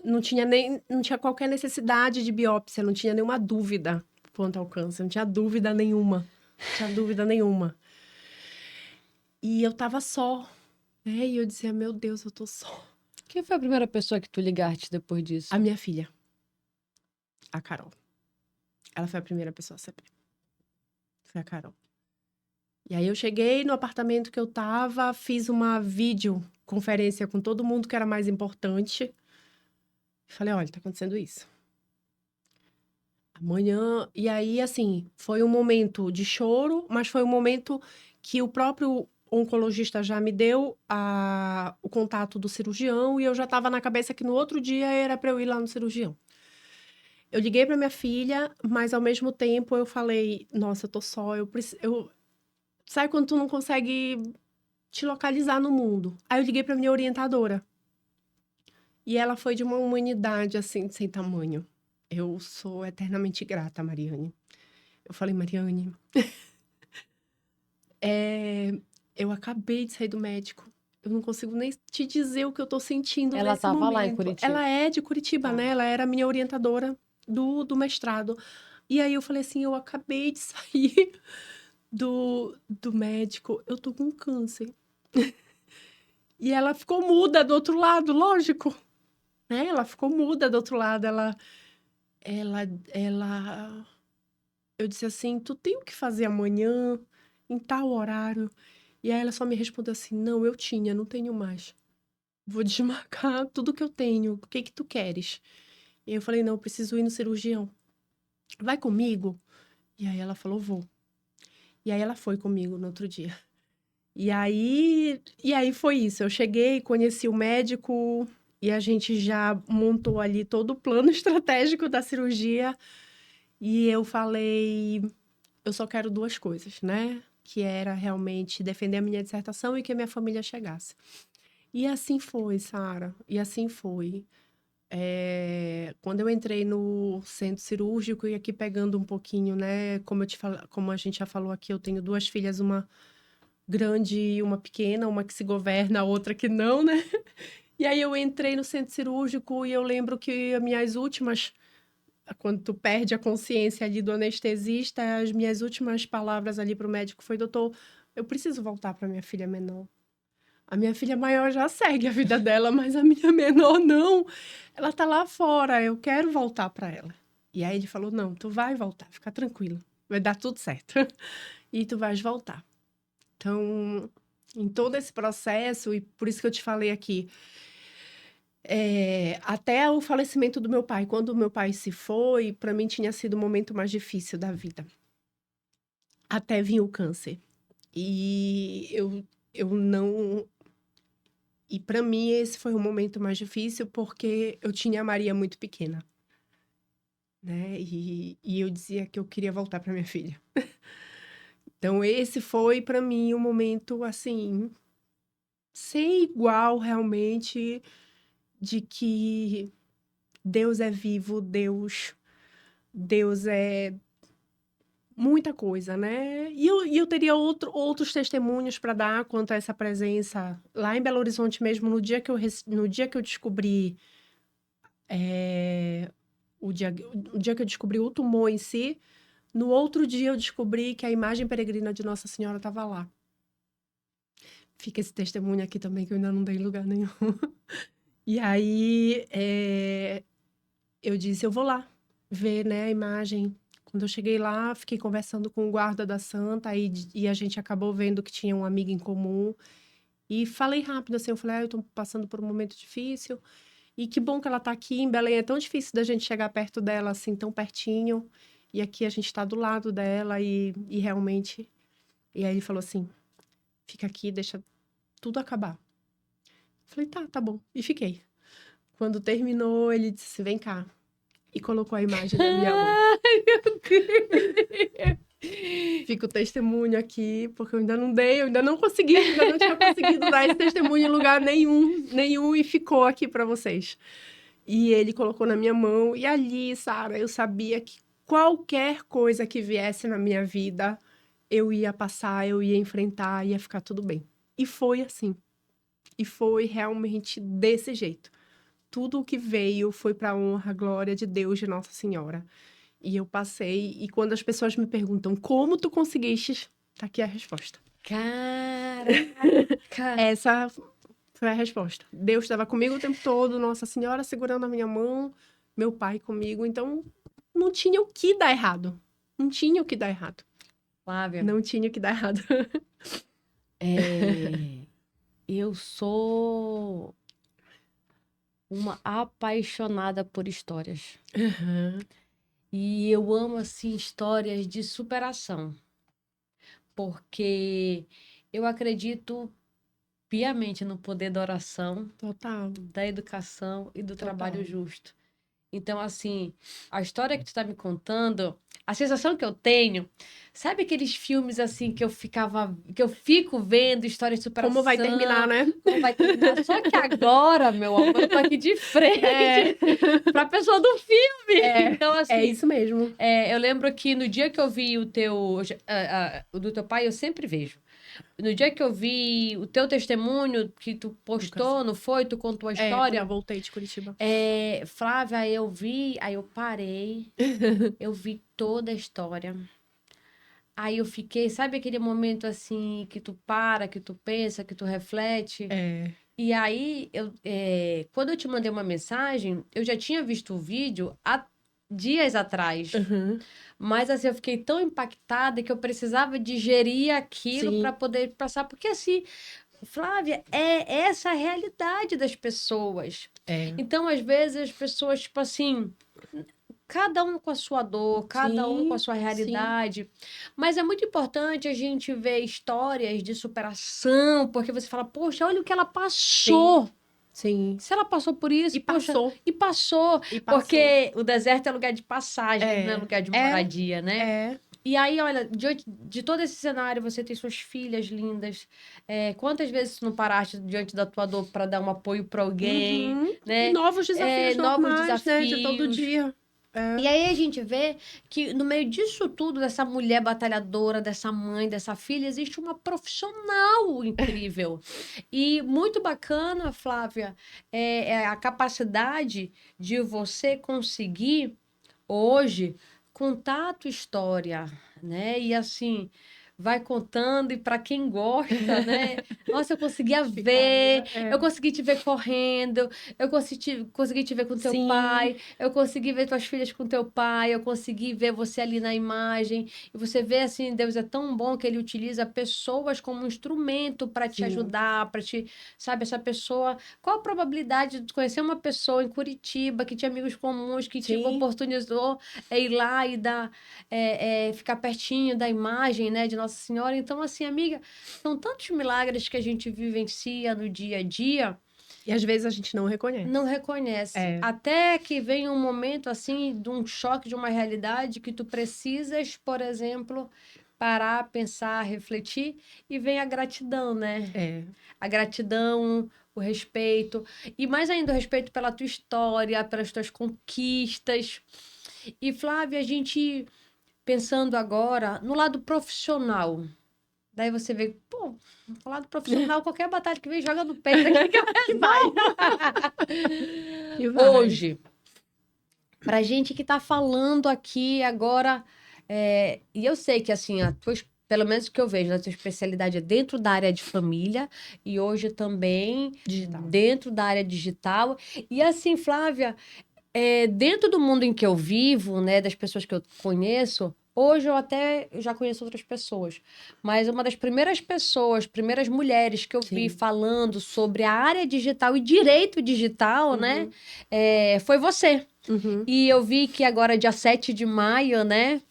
qualquer necessidade de biópsia, não tinha nenhuma dúvida quanto ao câncer, não tinha dúvida nenhuma. Não tinha dúvida nenhuma. E eu tava só, né? E eu dizia, meu Deus, eu tô só. Quem foi a primeira pessoa que tu ligaste depois disso? A minha filha, a Carol. Ela foi a primeira pessoa a saber. Foi a Carol. E aí eu cheguei no apartamento que eu tava, fiz uma videoconferência com todo mundo que era mais importante. E falei, olha, tá acontecendo isso. Amanhã. E aí, assim, foi um momento de choro, mas foi um momento que o próprio oncologista já me deu o contato do cirurgião e eu já tava na cabeça que no outro dia era para eu ir lá no cirurgião. Eu liguei para minha filha, mas ao mesmo tempo eu falei, nossa, eu tô só, sabe quando tu não consegue te localizar no mundo? Aí eu liguei para minha orientadora. E ela foi de uma humanidade, assim, sem tamanho. Eu sou eternamente grata, Mariane. Eu falei, Mariane, eu acabei de sair do médico. Eu não consigo nem te dizer o que eu tô sentindo Ela nesse tava lá em momento. Curitiba. Ela é de Curitiba, Tá. né? Ela era minha orientadora do mestrado. E aí eu falei assim, eu acabei de sair do médico. Eu tô com câncer. E ela ficou muda do outro lado, lógico. Né? Ela ficou muda do outro lado. Ela... Eu disse assim, tu tem o que fazer amanhã, em tal horário? E aí ela só me respondeu assim, não, eu tinha, não tenho mais. Vou desmarcar tudo que eu tenho, o que que tu queres? E eu falei, não, eu preciso ir no cirurgião. Vai comigo? E aí ela falou, vou. E aí ela foi comigo no outro dia. E aí foi isso, eu cheguei, conheci o médico e a gente já montou ali todo o plano estratégico da cirurgia. E eu falei, eu só quero 2 coisas, né? Que era realmente defender a minha dissertação e que a minha família chegasse. E assim foi, Sara. E assim foi. Quando eu entrei no centro cirúrgico e aqui pegando um pouquinho, né? Como a gente já falou aqui, eu tenho 2 filhas, uma grande e uma pequena, uma que se governa, a outra que não, né? E aí eu entrei no centro cirúrgico e eu lembro que as minhas últimas quando tu perde a consciência ali do anestesista, as minhas últimas palavras ali pro médico foi, doutor, eu preciso voltar para minha filha menor. A minha filha maior já segue a vida dela, mas a minha menor não. Ela tá lá fora, eu quero voltar para ela. E aí ele falou, não, tu vai voltar, fica tranquila, vai dar tudo certo. E tu vais voltar. Então, em todo esse processo, e por isso que eu te falei aqui, até o falecimento do meu pai. Quando o meu pai se foi, para mim tinha sido o momento mais difícil da vida. Até vir o câncer. E eu não. E para mim esse foi o momento mais difícil porque eu tinha a Maria muito pequena, né? E eu dizia que eu queria voltar para minha filha. Então, esse foi para mim um momento, assim, sem igual realmente, de que Deus é vivo, Deus é muita coisa, né? E eu teria outros testemunhos para dar quanto a essa presença lá em Belo Horizonte mesmo, no dia que eu descobri é, o dia que eu descobri o tumor em si, no outro dia eu descobri que a imagem peregrina de Nossa Senhora estava lá. Fica esse testemunho aqui também que eu ainda não dei em lugar nenhum. E aí eu disse, eu vou lá ver, né, a imagem. Quando eu cheguei lá, fiquei conversando com o guarda da Santa e a gente acabou vendo que tinha um amigo em comum. E falei rápido assim, eu falei, eu tô passando por um momento difícil. E que bom que ela tá aqui em Belém. É tão difícil da gente chegar perto dela, assim, tão pertinho. E aqui a gente tá do lado dela e realmente... E aí ele falou assim, fica aqui, deixa tudo acabar. Falei, tá bom. E fiquei. Quando terminou, ele disse, vem cá. E colocou a imagem na minha mão. Ai, meu Deus! Fica o testemunho aqui, porque eu ainda não consegui, ainda não tinha conseguido dar esse testemunho em lugar nenhum, e ficou aqui para vocês. E ele colocou na minha mão, e ali, Sara, eu sabia que qualquer coisa que viesse na minha vida, eu ia passar, eu ia enfrentar, ia ficar tudo bem. E foi assim. E foi realmente desse jeito. Tudo o que veio foi para a honra, glória de Deus, de Nossa Senhora. E eu passei, e quando as pessoas me perguntam como tu conseguiste, tá aqui a resposta. Caraca! Essa foi a resposta. Deus estava comigo o tempo todo, Nossa Senhora segurando a minha mão, meu pai comigo, então não tinha o que dar errado. Não tinha o que dar errado. Flávia, Não tinha o que dar errado. eu sou uma apaixonada por histórias. Uhum. E eu amo, assim, histórias de superação. Porque eu acredito piamente no poder da oração, Total, da educação e do trabalho total. justo. Então, assim, a história que tu tá me contando, a sensação que eu tenho, sabe aqueles filmes assim que eu fico vendo histórias de Como vai terminar, superação, né? como vai terminar? Só que agora, meu amor, eu tô aqui de frente É, pra pessoa do filme. Então, é assim, isso mesmo. eu lembro que no dia que eu vi o do teu pai, eu sempre vejo. No dia que eu vi o teu testemunho que tu postou, não foi? Tu contou a Quando eu história. voltei de Curitiba. Flávia, eu vi, aí eu parei, eu vi toda a história. Aí eu fiquei, sabe aquele momento assim que tu para, que tu pensa, que tu reflete? É. E aí, quando eu te mandei uma mensagem, eu já tinha visto o vídeo há dias atrás. Uhum. Mas assim, eu fiquei tão impactada que eu precisava digerir aquilo para Sim. poder passar. Porque assim, Flávia, é essa a realidade das pessoas. É. Então, às vezes, as pessoas, tipo assim, cada um com a sua dor, cada um com a Sim, sua sim. realidade. Mas é muito importante a gente ver histórias de superação, porque você fala, poxa, olha o que ela Sim, passou. sim. Se ela passou por isso, E poxa, passou, e passou. e passou. Porque o deserto é lugar de passagem, não é É, lugar de é, moradia, né? é. E aí, olha, diante de todo esse cenário, você tem suas filhas lindas. Quantas vezes tu não paraste diante da tua dor para dar um apoio para alguém, Uhum. E né? novos desafios Novos normais, né? De todo desafios. dia. É. E aí a gente vê que no meio disso tudo, dessa mulher batalhadora, dessa mãe, dessa filha, existe uma profissional incrível. E muito bacana, Flávia, é a capacidade de você conseguir hoje contar a tua história, né? E assim, vai contando e para quem gosta, né? Nossa, eu conseguia ver, Ficaria, é. eu consegui te ver correndo, eu consegui te ver com teu Sim, pai, eu consegui ver tuas filhas com teu pai, eu consegui ver você ali na imagem. E você vê assim, Deus é tão bom que ele utiliza pessoas como um instrumento para te sim, ajudar, para te, sabe, essa pessoa. Qual a probabilidade de tu conhecer uma pessoa em Curitiba que tinha amigos comuns, que te sim, oportunizou ir lá e dar, ficar pertinho da imagem, né, de Nossa Senhora? Então, assim, amiga, são tantos milagres que a gente vivencia no dia a dia, e às vezes a gente não reconhece. não reconhece. É, Até que vem um momento, assim, de um choque, de uma realidade que tu precisas, por exemplo, parar, pensar, refletir, e vem a gratidão, né? É. A gratidão, o respeito, e mais ainda o respeito pela tua história, pelas tuas conquistas. E Flávia, a gente pensando agora no lado profissional. Daí você vê, pô, no lado profissional, qualquer batalha que vem, joga no peito aqui que vai. E vai. Hoje, pra gente que tá falando aqui agora, e eu sei que assim, pelo menos o que eu vejo, a tua especialidade é dentro da área de família e hoje também Digital. dentro da área digital. E assim, Flávia, dentro do mundo em que eu vivo, né, das pessoas que eu conheço, hoje eu já conheço outras pessoas, mas uma das primeiras pessoas, primeiras mulheres que eu vi Sim. falando sobre a área digital e direito digital, né, foi você. Uhum. E eu vi que agora, dia 7 de maio, né?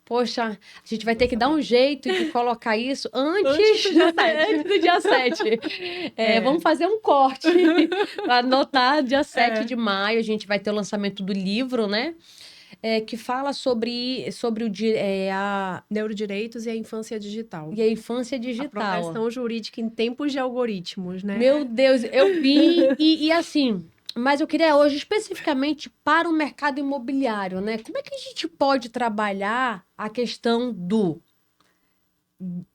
Poxa, a gente vai ter que dar um jeito de colocar isso Antes do dia 7. antes do dia 7. Vamos fazer um corte para anotar dia 7 de maio. A gente vai ter o lançamento do livro, né? Que fala sobre a Neurodireitos e a infância digital. e a infância A digital. proteção jurídica em tempos de algoritmos, né? Meu Deus, eu vi e assim, mas eu queria hoje especificamente para o mercado imobiliário, né? Como é que a gente pode trabalhar a questão do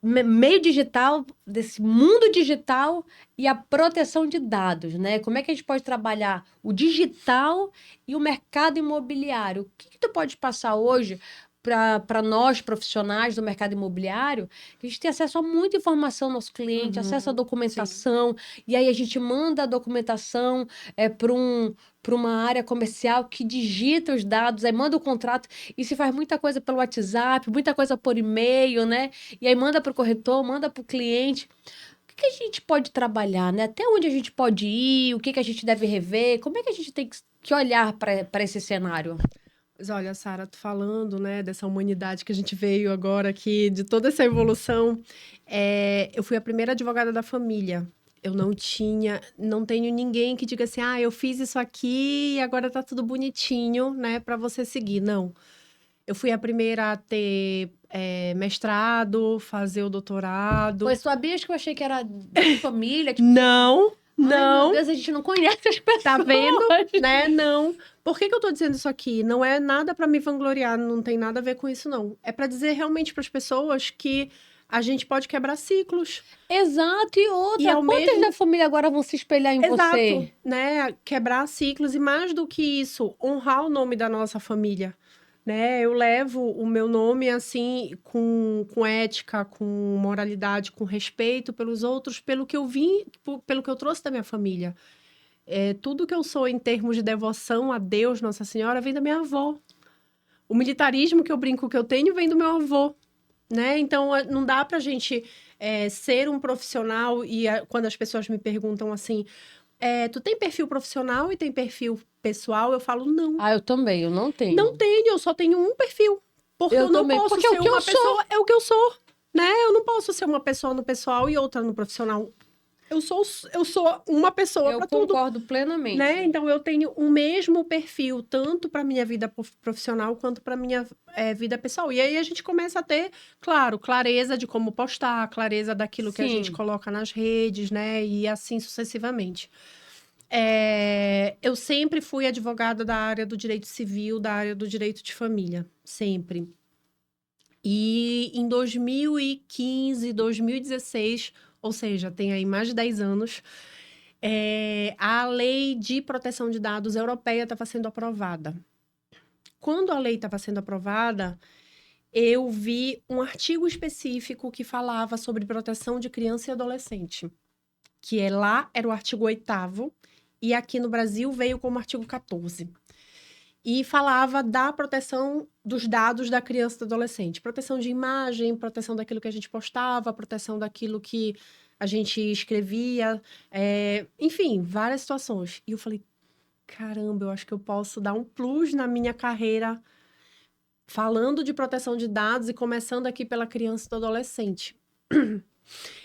meio digital, desse mundo digital e a proteção de dados, né? Como é que a gente pode trabalhar o digital e o mercado imobiliário? O que que tu pode passar hoje para nós profissionais do mercado imobiliário, que a gente tem acesso a muita informação ao nosso cliente, acesso à documentação, e aí a gente manda a documentação para uma área comercial que digita os dados, aí manda o contrato e se faz muita coisa pelo WhatsApp, muita coisa por e-mail, né? E aí manda para o corretor, manda para o cliente. O que a gente pode trabalhar, né? Até onde a gente pode ir, o que a gente deve rever, como é que a gente tem que olhar para esse cenário? Mas olha, Sara, tu falando, né, dessa humanidade que a gente veio agora aqui, de toda essa evolução, eu fui a primeira advogada da família. Eu não tenho ninguém que diga assim, eu fiz isso aqui e agora tá tudo bonitinho, né, para você seguir. Não. Eu fui a primeira a ter mestrado, fazer o doutorado. Pois sabias que eu achei que era de família? Tipo, Não, ai, não. meu Deus, a gente não conhece as pessoas. Tá vendo? Né? Não. Por que eu tô dizendo isso aqui? Não é nada para me vangloriar, não tem nada a ver com isso, não. É para dizer realmente para as pessoas que a gente pode quebrar ciclos. Exato, e outra, E ao quantas mesmo- da família agora vão se espelhar em Exato, você? né? Quebrar ciclos e mais do que isso, honrar o nome da nossa família. Né? Eu levo o meu nome assim com ética, com moralidade, com respeito pelos outros, pelo que eu vim, pelo que eu trouxe da minha família. Tudo que eu sou em termos de devoção a Deus, Nossa Senhora, vem da minha avó. O militarismo que eu brinco que eu tenho vem do meu avô, né? Então, não dá pra gente ser um profissional e quando as pessoas me perguntam assim, tu tem perfil profissional e tem perfil pessoal? Eu falo, não. Ah, eu também, eu não tenho. Não tenho, eu só tenho um perfil. Porque eu não também, posso porque é o ser que eu uma sou. pessoa, é o que eu sou, né? Eu não posso ser uma pessoa no pessoal e outra no profissional. Eu sou uma pessoa Eu para tudo. concordo plenamente. Né? Então, eu tenho o mesmo perfil, tanto para minha vida profissional quanto para minha vida pessoal. E aí a gente começa a ter, claro, clareza de como postar, clareza daquilo que a gente Sim. coloca nas redes, né? E assim sucessivamente. Eu sempre fui advogada da área do direito civil, da área do direito de família, sempre. E em 2015, 2016, ou seja, tem aí mais de 10 anos, a lei de proteção de dados europeia estava sendo aprovada. Quando a lei estava sendo aprovada, eu vi um artigo específico que falava sobre proteção de criança e adolescente, que lá era o artigo 8º, e aqui no Brasil veio como artigo 14. E falava da proteção dos dados da criança e do adolescente. Proteção de imagem, proteção daquilo que a gente postava, proteção daquilo que a gente escrevia, enfim, várias situações. E eu falei, caramba, eu acho que eu posso dar um plus na minha carreira falando de proteção de dados e começando aqui pela criança e do adolescente.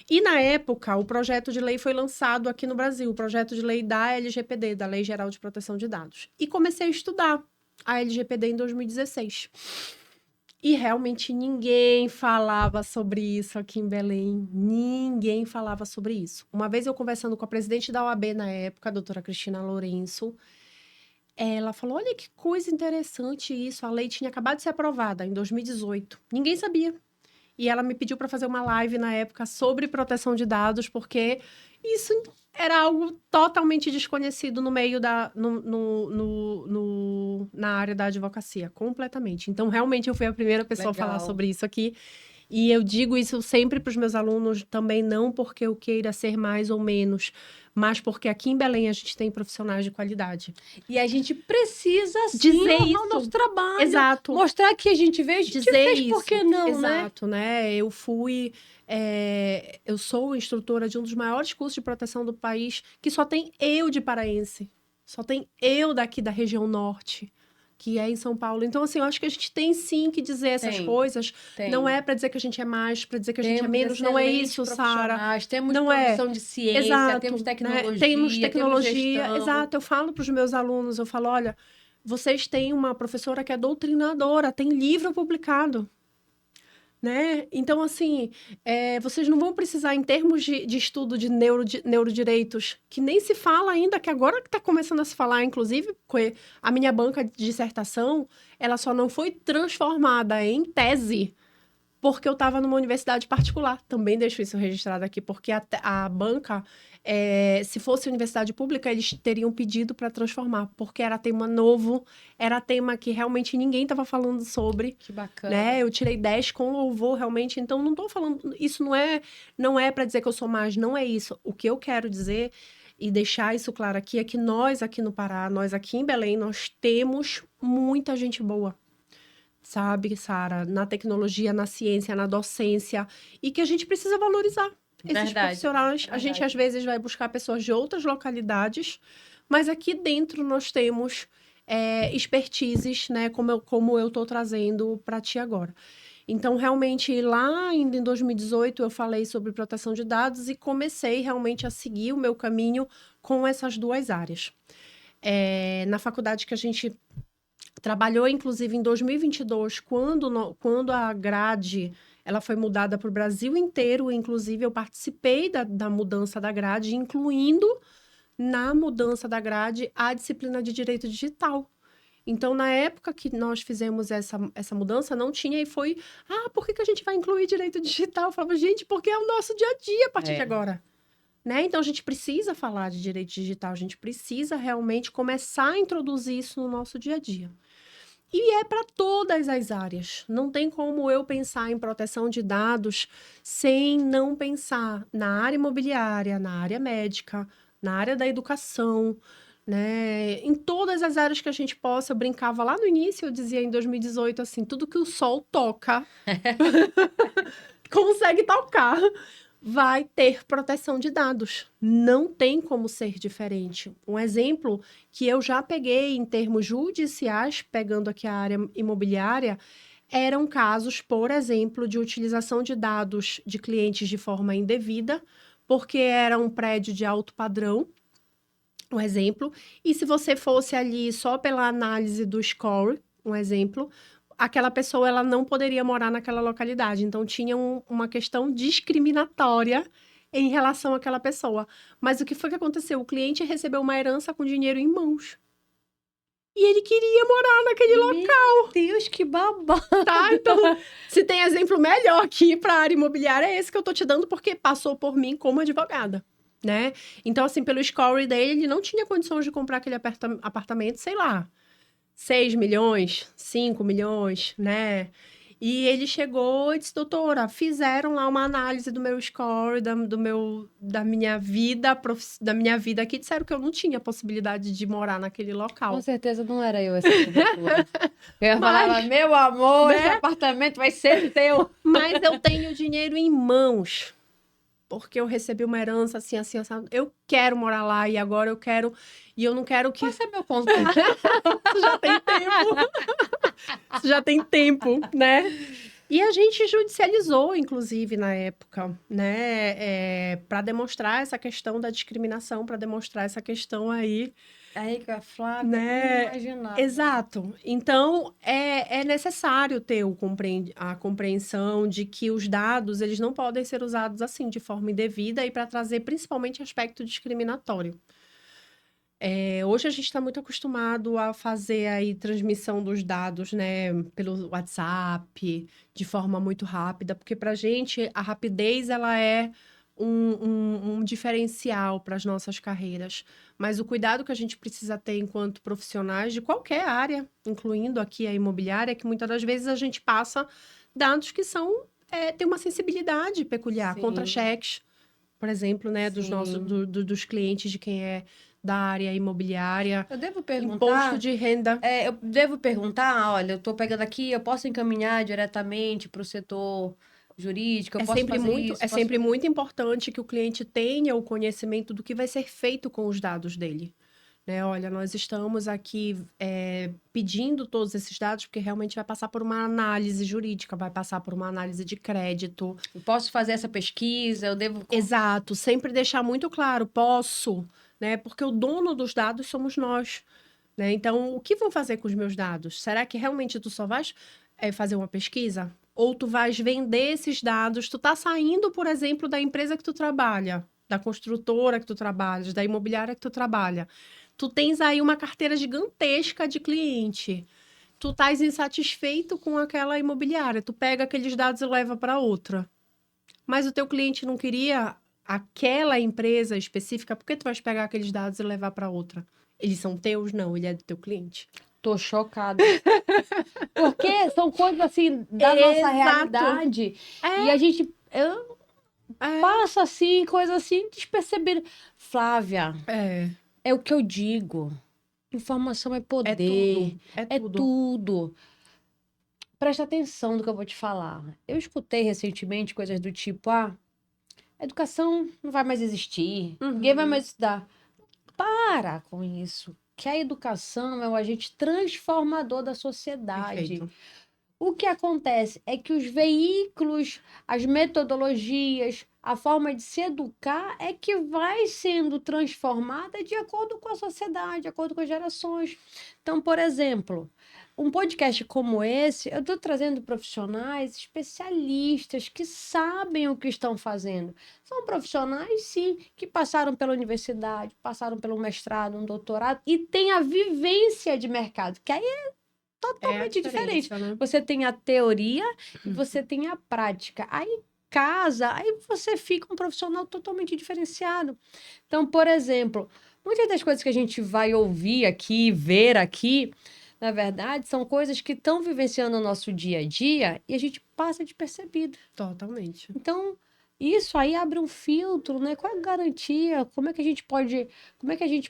E na época, o projeto de lei foi lançado aqui no Brasil, o projeto de lei da LGPD, da Lei Geral de Proteção de Dados. E comecei a estudar a LGPD em 2016. E realmente ninguém falava sobre isso aqui em Belém. Ninguém falava sobre isso. Uma vez eu conversando com a presidente da OAB na época, a doutora Cristina Lourenço, ela falou: olha que coisa interessante isso. A lei tinha acabado de ser aprovada em 2018. Ninguém sabia. E ela me pediu para fazer uma live na época sobre proteção de dados, porque isso era algo totalmente desconhecido no meio na área da advocacia, completamente. Então, realmente, eu fui a primeira pessoa a falar Legal. sobre isso aqui. E eu digo isso sempre para os meus alunos, também não porque eu queira ser mais ou menos, mas porque aqui em Belém a gente tem profissionais de qualidade. E a gente precisa, sim, Dizer honrar isso. o nosso trabalho. Exato. Mostrar que a gente veio, a gente Dizer fez, isso. por que não, né? Exato, né? Eu sou instrutora de um dos maiores cursos de proteção do país, que só tem eu de paraense. Só tem eu daqui da região norte, que é em São Paulo. Então, assim, eu acho que a gente tem sim que dizer essas Tem, coisas. tem. Não é para dizer que a gente é mais, para dizer que a gente é Temos menos. Não é excelentes isso, Sara. profissionais, temos Não é. produção de ciência, Exato, temos né? tecnologia, Temos tecnologia. gestão. Exato, eu falo para os meus alunos, eu falo, olha, vocês têm uma professora que é doutrinadora, tem livro publicado. Né? Então, assim, vocês não vão precisar, em termos de estudo de neurodireitos, que nem se fala ainda, que agora que está começando a se falar, inclusive, a minha banca de dissertação, ela só não foi transformada em tese porque eu estava numa universidade particular. Também deixo isso registrado aqui, porque a banca, se fosse universidade pública, eles teriam pedido para transformar, porque era tema novo, era tema que realmente ninguém estava falando sobre. Que bacana. Né? Eu tirei 10 com louvor, realmente, então não estou falando... Isso não é para dizer que eu sou mais, não é isso. O que eu quero dizer e deixar isso claro aqui é que nós aqui no Pará, nós aqui em Belém, nós temos muita gente boa. Sabe, Sara, na tecnologia, na ciência, na docência, e que a gente precisa valorizar esses profissionais. Verdade. A gente, às vezes, vai buscar pessoas de outras localidades, mas aqui dentro nós temos expertises, né, como eu estou trazendo para ti agora. Então, realmente, lá ainda em 2018, eu falei sobre proteção de dados e comecei realmente a seguir o meu caminho com essas duas áreas. Na faculdade que a gente trabalhou, inclusive, em 2022, quando a grade ela foi mudada para o Brasil inteiro. Inclusive, eu participei da mudança da grade, incluindo na mudança da grade a disciplina de Direito Digital. Então, na época que nós fizemos essa mudança, não tinha, e foi, por que a gente vai incluir Direito Digital? Eu falava, gente, porque é o nosso dia a dia a partir de agora. Né? Então, a gente precisa falar de direito digital, a gente precisa realmente começar a introduzir isso no nosso dia a dia. E é para todas as áreas. Não tem como eu pensar em proteção de dados sem não pensar na área imobiliária, na área médica, na área da educação, né? Em todas as áreas que a gente possa. Eu brincava lá no início, eu dizia em 2018, assim, tudo que o sol toca, consegue tocar, vai ter proteção de dados. Não tem como ser diferente. Um exemplo que eu já peguei em termos judiciais, pegando aqui a área imobiliária, eram casos, por exemplo, de utilização de dados de clientes de forma indevida, porque era um prédio de alto padrão, um exemplo, e se você fosse ali só pela análise do score, um exemplo, aquela pessoa ela não poderia morar naquela localidade. Então, tinha uma questão discriminatória em relação àquela pessoa. Mas o que foi que aconteceu? O cliente recebeu uma herança com dinheiro em mãos. E ele queria morar naquele local. Meu Deus, que babado! Tá? Então, se tem exemplo melhor aqui para a área imobiliária, é esse que eu tô te dando, porque passou por mim como advogada. Né? Então, assim, pelo score dele, ele não tinha condições de comprar aquele apartamento, sei lá, 6 milhões, 5 milhões, né? E ele chegou e disse, doutora, fizeram lá uma análise do meu score, da minha vida aqui, disseram que eu não tinha possibilidade de morar naquele local. Com certeza não era eu essa pessoa. Eu falava, meu amor, né? esse apartamento vai ser teu. Mas eu tenho dinheiro em mãos, porque eu recebi uma herança assim, assim, assim. Eu quero morar lá e agora eu quero... E eu não quero que... Esse é meu contato. Isso já tem tempo. Isso já tem tempo, né? E a gente judicializou, inclusive, na época, né? Para demonstrar essa questão da discriminação, para demonstrar essa questão aí, Aí, com a Flávia, né? inimaginável. Exato. Então, é necessário ter a compreensão de que os dados, eles não podem ser usados assim, de forma indevida e para trazer principalmente aspecto discriminatório. Hoje a gente está muito acostumado a fazer aí transmissão dos dados, né, pelo WhatsApp, de forma muito rápida, porque para a gente a rapidez ela é um diferencial para as nossas carreiras. Mas o cuidado que a gente precisa ter enquanto profissionais de qualquer área, incluindo aqui a imobiliária, é que muitas das vezes a gente passa dados que têm uma sensibilidade peculiar, Sim, contra-cheques, por exemplo, né, sim. dos clientes de quem é da área imobiliária, Eu devo imposto perguntar, de renda. olha, eu estou pegando aqui, eu posso encaminhar diretamente para o setor jurídico, eu É posso sempre fazer muito, isso, é posso sempre fazer... muito importante que o cliente tenha o conhecimento do que vai ser feito com os dados dele. Né? Olha, nós estamos aqui pedindo todos esses dados porque realmente vai passar por uma análise jurídica, vai passar por uma análise de crédito. Eu posso fazer essa pesquisa, eu devo... Exato, sempre deixar muito claro, posso, né? Porque o dono dos dados somos nós. Né? Então, o que vão fazer com os meus dados? Será que realmente tu só vais fazer uma pesquisa? Ou tu vais vender esses dados? Tu tá saindo, por exemplo, da empresa que tu trabalha, da construtora que tu trabalhas, da imobiliária que tu trabalha. Tu tens aí uma carteira gigantesca de cliente. Tu estás insatisfeito com aquela imobiliária. Tu pega aqueles dados e leva para outra. Mas o teu cliente não queria aquela empresa específica, por que tu vais pegar aqueles dados e levar para outra? Eles são teus? Não, ele é do teu cliente. Tô chocada. Porque são coisas assim da nossa Exato. realidade e a É, gente eu é, passo assim, coisa assim, despercebido. Flávia, é. é o que eu digo. Informação é É tudo. poder, É é tudo. tudo. Presta atenção no que eu vou te falar. Eu escutei recentemente coisas do tipo, educação não vai mais existir, ninguém vai Uhum. mais estudar. Para com isso. Que a educação é o agente transformador da sociedade. Perfeito. O que acontece é que os veículos, as metodologias, a forma de se educar é que vai sendo transformada de acordo com a sociedade, de acordo com as gerações. Então, por exemplo, um podcast como esse, eu estou trazendo profissionais especialistas que sabem o que estão fazendo. São profissionais, sim, que passaram pela universidade, passaram pelo mestrado, um doutorado e têm a vivência de mercado, que aí É a totalmente diferente. diferença, né? Você tem a teoria e você tem a prática. Aí casa, aí você fica um profissional totalmente diferenciado. Então, por exemplo, muitas das coisas que a gente vai ouvir aqui, ver aqui, na verdade, são coisas que estão vivenciando o nosso dia a dia e a gente passa despercebido. Totalmente. Então, isso aí abre um filtro, né? Qual é a garantia? Como é que a gente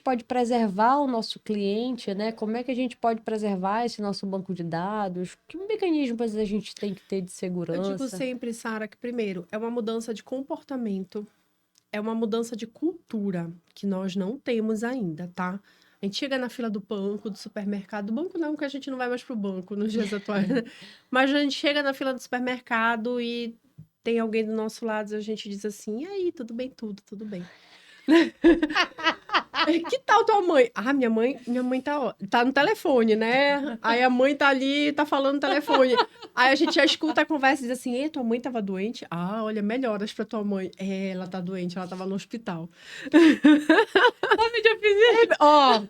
pode preservar o nosso cliente, né? Como é que a gente pode preservar esse nosso banco de dados? Que mecanismos a gente tem que ter de Eu digo segurança? sempre, Sara, que primeiro é uma mudança de comportamento, é uma mudança de cultura que nós não temos ainda, tá? A gente chega na fila do banco, do supermercado, do banco não, porque a gente não vai mais pro banco nos dias atuais, né? Mas a gente chega na fila do supermercado e tem alguém do nosso lado e a gente diz assim, e aí, tudo bem? Tudo bem. Que tal tua mãe? Ah, minha mãe tá no telefone, né? Aí a mãe tá ali, tá falando no telefone. Aí a gente já escuta a conversa e diz assim: "E tua mãe tava doente? Ah, olha, melhoras pra tua mãe. É, ela tá doente, ela tava no hospital." Sabe, já fiz isso? Ó,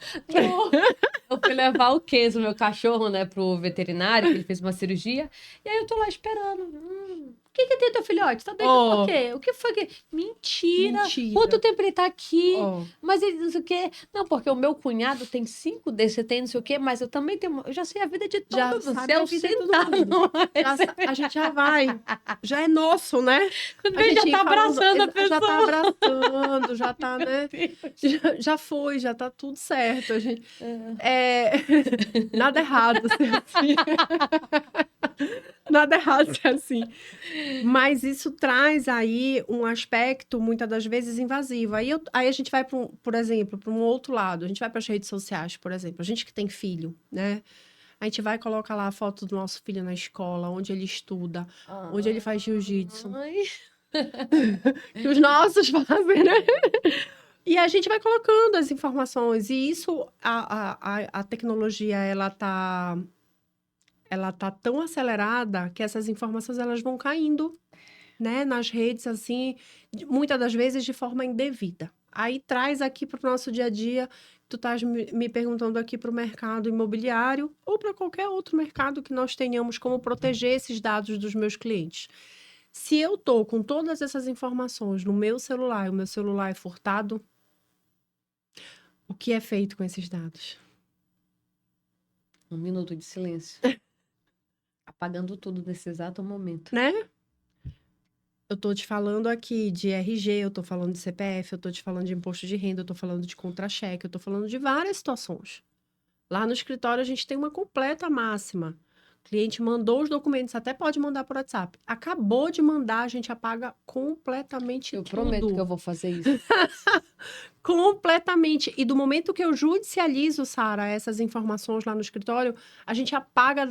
eu fui levar o Kenzo, meu cachorro, né, pro veterinário, que ele fez uma cirurgia, e aí eu tô lá esperando. O que que tem teu filhote? Tá doente por Ó, quê? O que foi que... Mentira! Quanto mentira. tempo ele tá aqui? Ó, Mas ele não sei o quê. Não, porque o meu cunhado tem 5 desses, você tem não sei o quê, mas eu também tenho... Eu já sei a vida de já todo mundo. Se sabe a eu vida de todo sentar mundo. numa... A gente já vai. Já é nosso, né? Quando A ele já gente tá falando, abraçando a já tá pessoa. abraçando, já tá, Meu né? Deus. Já foi, já tá tudo certo. A gente, é, nada errado ser assim. Nada errado ser assim. Mas isso traz aí um aspecto, muitas das vezes, invasivo. Aí a gente vai, por exemplo, para um outro lado. A gente vai para as redes sociais, por exemplo. A gente que tem filho, né? A gente vai colocar lá a foto do nosso filho na escola, onde ele estuda, onde ele faz jiu-jitsu. Ai. Que os nossos fazem, né? E a gente vai colocando as informações. E isso, a tecnologia, ela tá tão acelerada que essas informações, elas vão caindo, né? Nas redes, assim, muitas das vezes de forma indevida. Aí traz aqui para o nosso dia a dia, tu estás me perguntando aqui para o mercado imobiliário ou para qualquer outro mercado que nós tenhamos como proteger esses dados dos meus clientes. Se eu tô com todas essas informações no meu celular e o meu celular é furtado, o que é feito com esses dados? Um minuto de silêncio. Apagando tudo nesse exato momento. Né? Eu tô te falando aqui de RG, eu tô falando de CPF, eu tô te falando de imposto de renda, eu tô falando de contra-cheque, eu tô falando de várias situações. Lá no escritório a gente tem uma completa máxima. O cliente mandou os documentos, até pode mandar por WhatsApp. Acabou de mandar, a gente apaga completamente Eu tudo. prometo que eu vou fazer isso. Completamente. E do momento que eu judicializo, Sara, essas informações lá no escritório, a gente apaga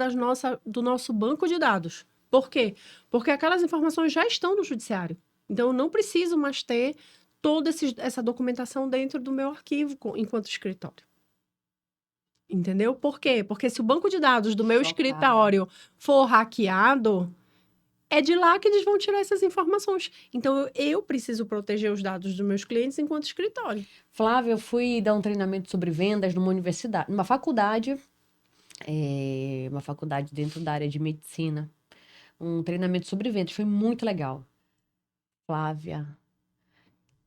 do nosso banco de dados. Por quê? Porque aquelas informações já estão no judiciário. Então, eu não preciso mais ter toda essa documentação dentro do meu arquivo enquanto escritório. Entendeu? Por quê? Porque se o banco de dados do meu Chocada. escritório for hackeado, é de lá que eles vão tirar essas informações. Então, eu preciso proteger os dados dos meus clientes enquanto escritório. Flávia, eu fui dar um treinamento sobre vendas numa universidade, numa faculdade dentro da área de medicina. Um treinamento sobre vendas, foi muito legal. Flávia,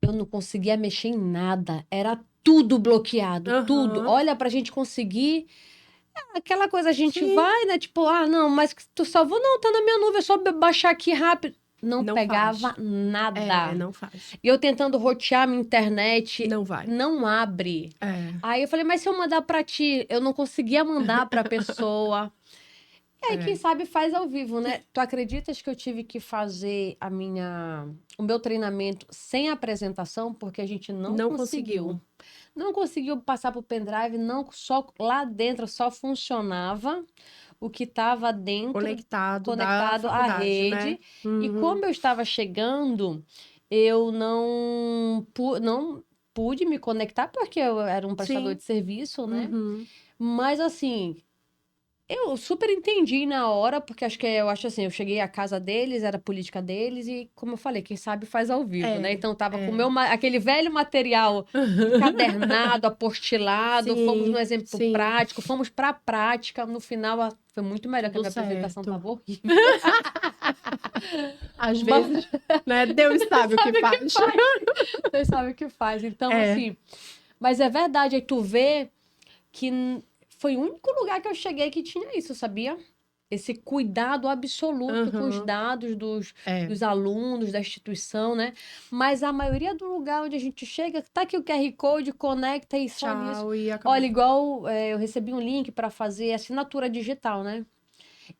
eu não conseguia mexer em nada, era tudo bloqueado, tudo. Aham. Olha, pra gente conseguir, aquela coisa, a gente Sim. vai, né, tipo, não, mas tu salvou? Não, tá na minha nuvem, é só baixar aqui rápido. Não pegava faz. nada. Não faz. E eu tentando rotear minha internet, Não vai. não abre. É. Aí eu falei, mas se eu mandar pra ti, eu não conseguia mandar pra pessoa. E aí, quem sabe faz ao vivo, né? Tu acreditas que eu tive que fazer o meu treinamento sem apresentação, porque a gente não conseguiu. Não conseguiu passar pro pendrive, só lá dentro só funcionava o que estava dentro, Conectado conectado da à faculdade, rede. né? E Uhum. como eu estava chegando, eu não pude me conectar, porque eu era um prestador Sim. de serviço, né? Uhum. Mas assim, eu super entendi na hora, porque eu acho assim, eu cheguei à casa deles, era a política deles, e como eu falei, quem sabe faz ao vivo, né? Então tava com aquele velho material encadernado, apostilado, fomos no exemplo sim. prático, fomos pra prática, no final foi muito melhor, que a Tudo minha apresentação certo. tava horrível. Às vezes, né? Deus sabe o que faz. Deus sabe o que faz. Então, É. assim, mas é verdade, aí tu vê que foi o único lugar que eu cheguei que tinha isso, sabia? Esse cuidado absoluto com os Uhum. dados dos alunos, da instituição, né? Mas a maioria do lugar onde a gente chega, tá aqui o QR Code, conecta e só nisso. Tchau, e acabou. Olha, igual eu recebi um link para fazer assinatura digital, né?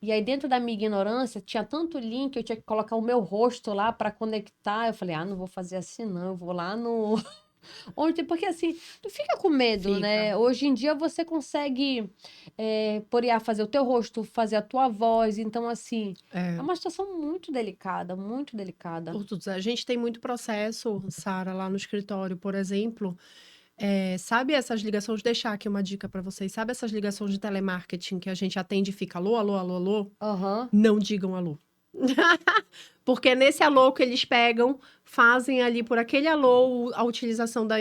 E aí, dentro da minha ignorância, tinha tanto link, eu tinha que colocar o meu rosto lá para conectar. Eu falei, não vou fazer assim, não, eu vou lá no. Porque assim, tu fica com medo, Fica. né? Hoje em dia você consegue por IA fazer o teu rosto, fazer a tua voz. Então, assim, é uma situação muito delicada, muito delicada. A gente tem muito processo, Sara, lá no escritório, por exemplo. Sabe essas ligações? Deixar aqui uma dica para vocês. Sabe essas ligações de telemarketing que a gente atende e fica alô, alô, alô, alô? Uhum. Não digam alô. Porque nesse alô que eles pegam, fazem ali por aquele alô a utilização da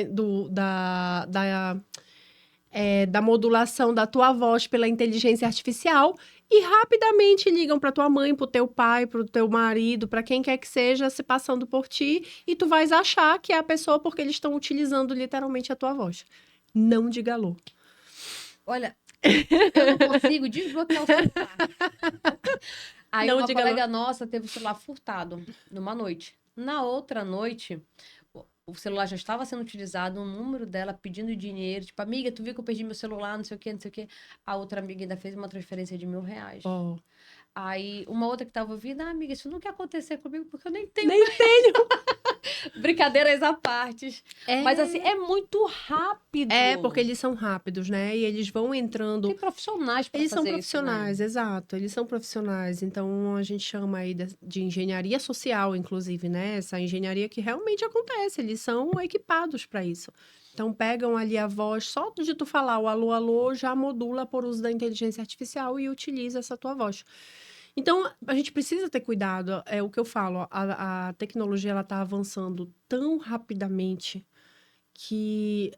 modulação da tua voz pela inteligência artificial e rapidamente ligam para tua mãe, para o teu pai, para o teu marido, para quem quer que seja, se passando por ti, e tu vais achar que é a pessoa porque eles estão utilizando literalmente a tua voz. Não diga alô. Olha, eu não consigo desbloquear o celular. Aí uma colega nossa teve o celular furtado numa noite. Na outra noite, o celular já estava sendo utilizado, um número dela pedindo dinheiro, tipo, amiga, tu viu que eu perdi meu celular, não sei o quê, não sei o quê. A outra amiga ainda fez uma transferência de R$1.000. Oh. Aí uma outra que estava ouvindo, amiga, isso não quer acontecer comigo porque eu nem tenho. Nem tenho. Brincadeiras à parte. É, Mas assim, é muito rápido. porque eles são rápidos, né? E eles vão entrando. Tem profissionais para Eles são fazer isso, né? profissionais, exato. Eles são profissionais. Então, a gente chama aí de engenharia social, inclusive, né? Essa engenharia que realmente acontece. Eles são equipados para isso. Então, pegam ali a voz, só de tu falar o alô, alô, já modula por uso da inteligência artificial e utiliza essa tua voz. Então, a gente precisa ter cuidado. É o que eu falo, a tecnologia ela está avançando tão rapidamente que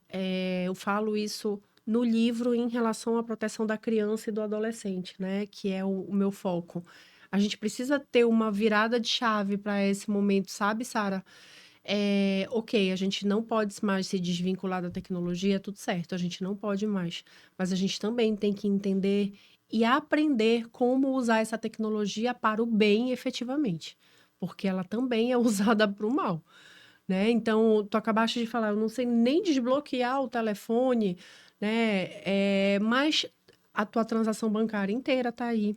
eu falo isso no livro em relação à proteção da criança e do adolescente, né? Que é o meu foco. A gente precisa ter uma virada de chave para esse momento, sabe, Sara? Ok, a gente não pode mais se desvincular da tecnologia, tudo certo, a gente não pode mais. Mas a gente também tem que entender e aprender como usar essa tecnologia para o bem efetivamente. Porque ela também é usada para o mal, né? Então, tu acabaste de falar, eu não sei nem desbloquear o telefone, né? Mas a tua transação bancária inteira tá aí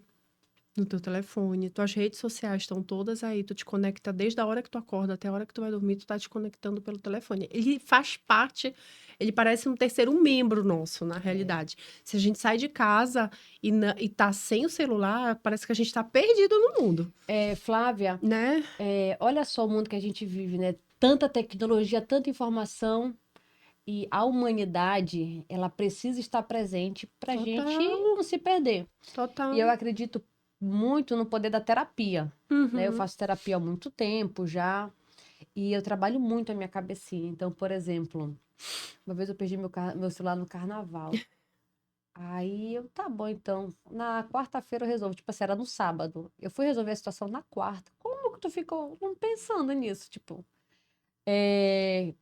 no teu telefone, tuas redes sociais estão todas aí, tu te conecta desde a hora que tu acorda até a hora que tu vai dormir, tu tá te conectando pelo telefone. Ele faz parte, ele parece um terceiro membro nosso, na realidade. Se a gente sai de casa e tá sem o celular, parece que a gente tá perdido no mundo, Flávia, né? olha só o mundo que a gente vive, né? Tanta tecnologia, tanta informação. E a humanidade, ela precisa estar presente para a gente Total, não se perder. E eu total. acredito muito no poder da terapia, né? Eu Uhum. faço terapia há muito tempo já e eu trabalho muito a minha cabecinha. Então, por exemplo, uma vez eu perdi meu celular no carnaval. Aí eu, tá bom, então, na quarta-feira eu resolvo. Tipo assim, era no sábado. Eu fui resolver a situação na quarta. Como que tu ficou pensando nisso? Tipo,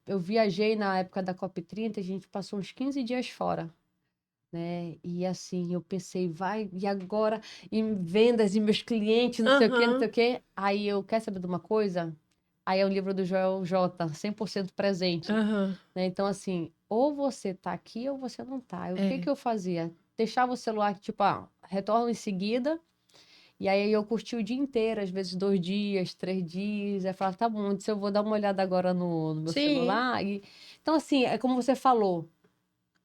eu viajei na época da COP30, a gente passou uns 15 dias fora, né? E assim, eu pensei, vai, e agora em vendas e meus clientes, não sei o quê, não sei Aham. o quê. Aí eu, quer saber de uma coisa? Aí é o livro do Joel J, 100% presente, Aham. né? Então, assim, ou você tá aqui ou você não tá. E o que É. que eu fazia? Deixava o celular, tipo, retorno em seguida. E aí eu curti o dia inteiro, às vezes 2 dias, 3 dias. Aí eu falava, tá bom, se eu vou dar uma olhada agora no meu Sim, celular. Então, assim, é como você falou,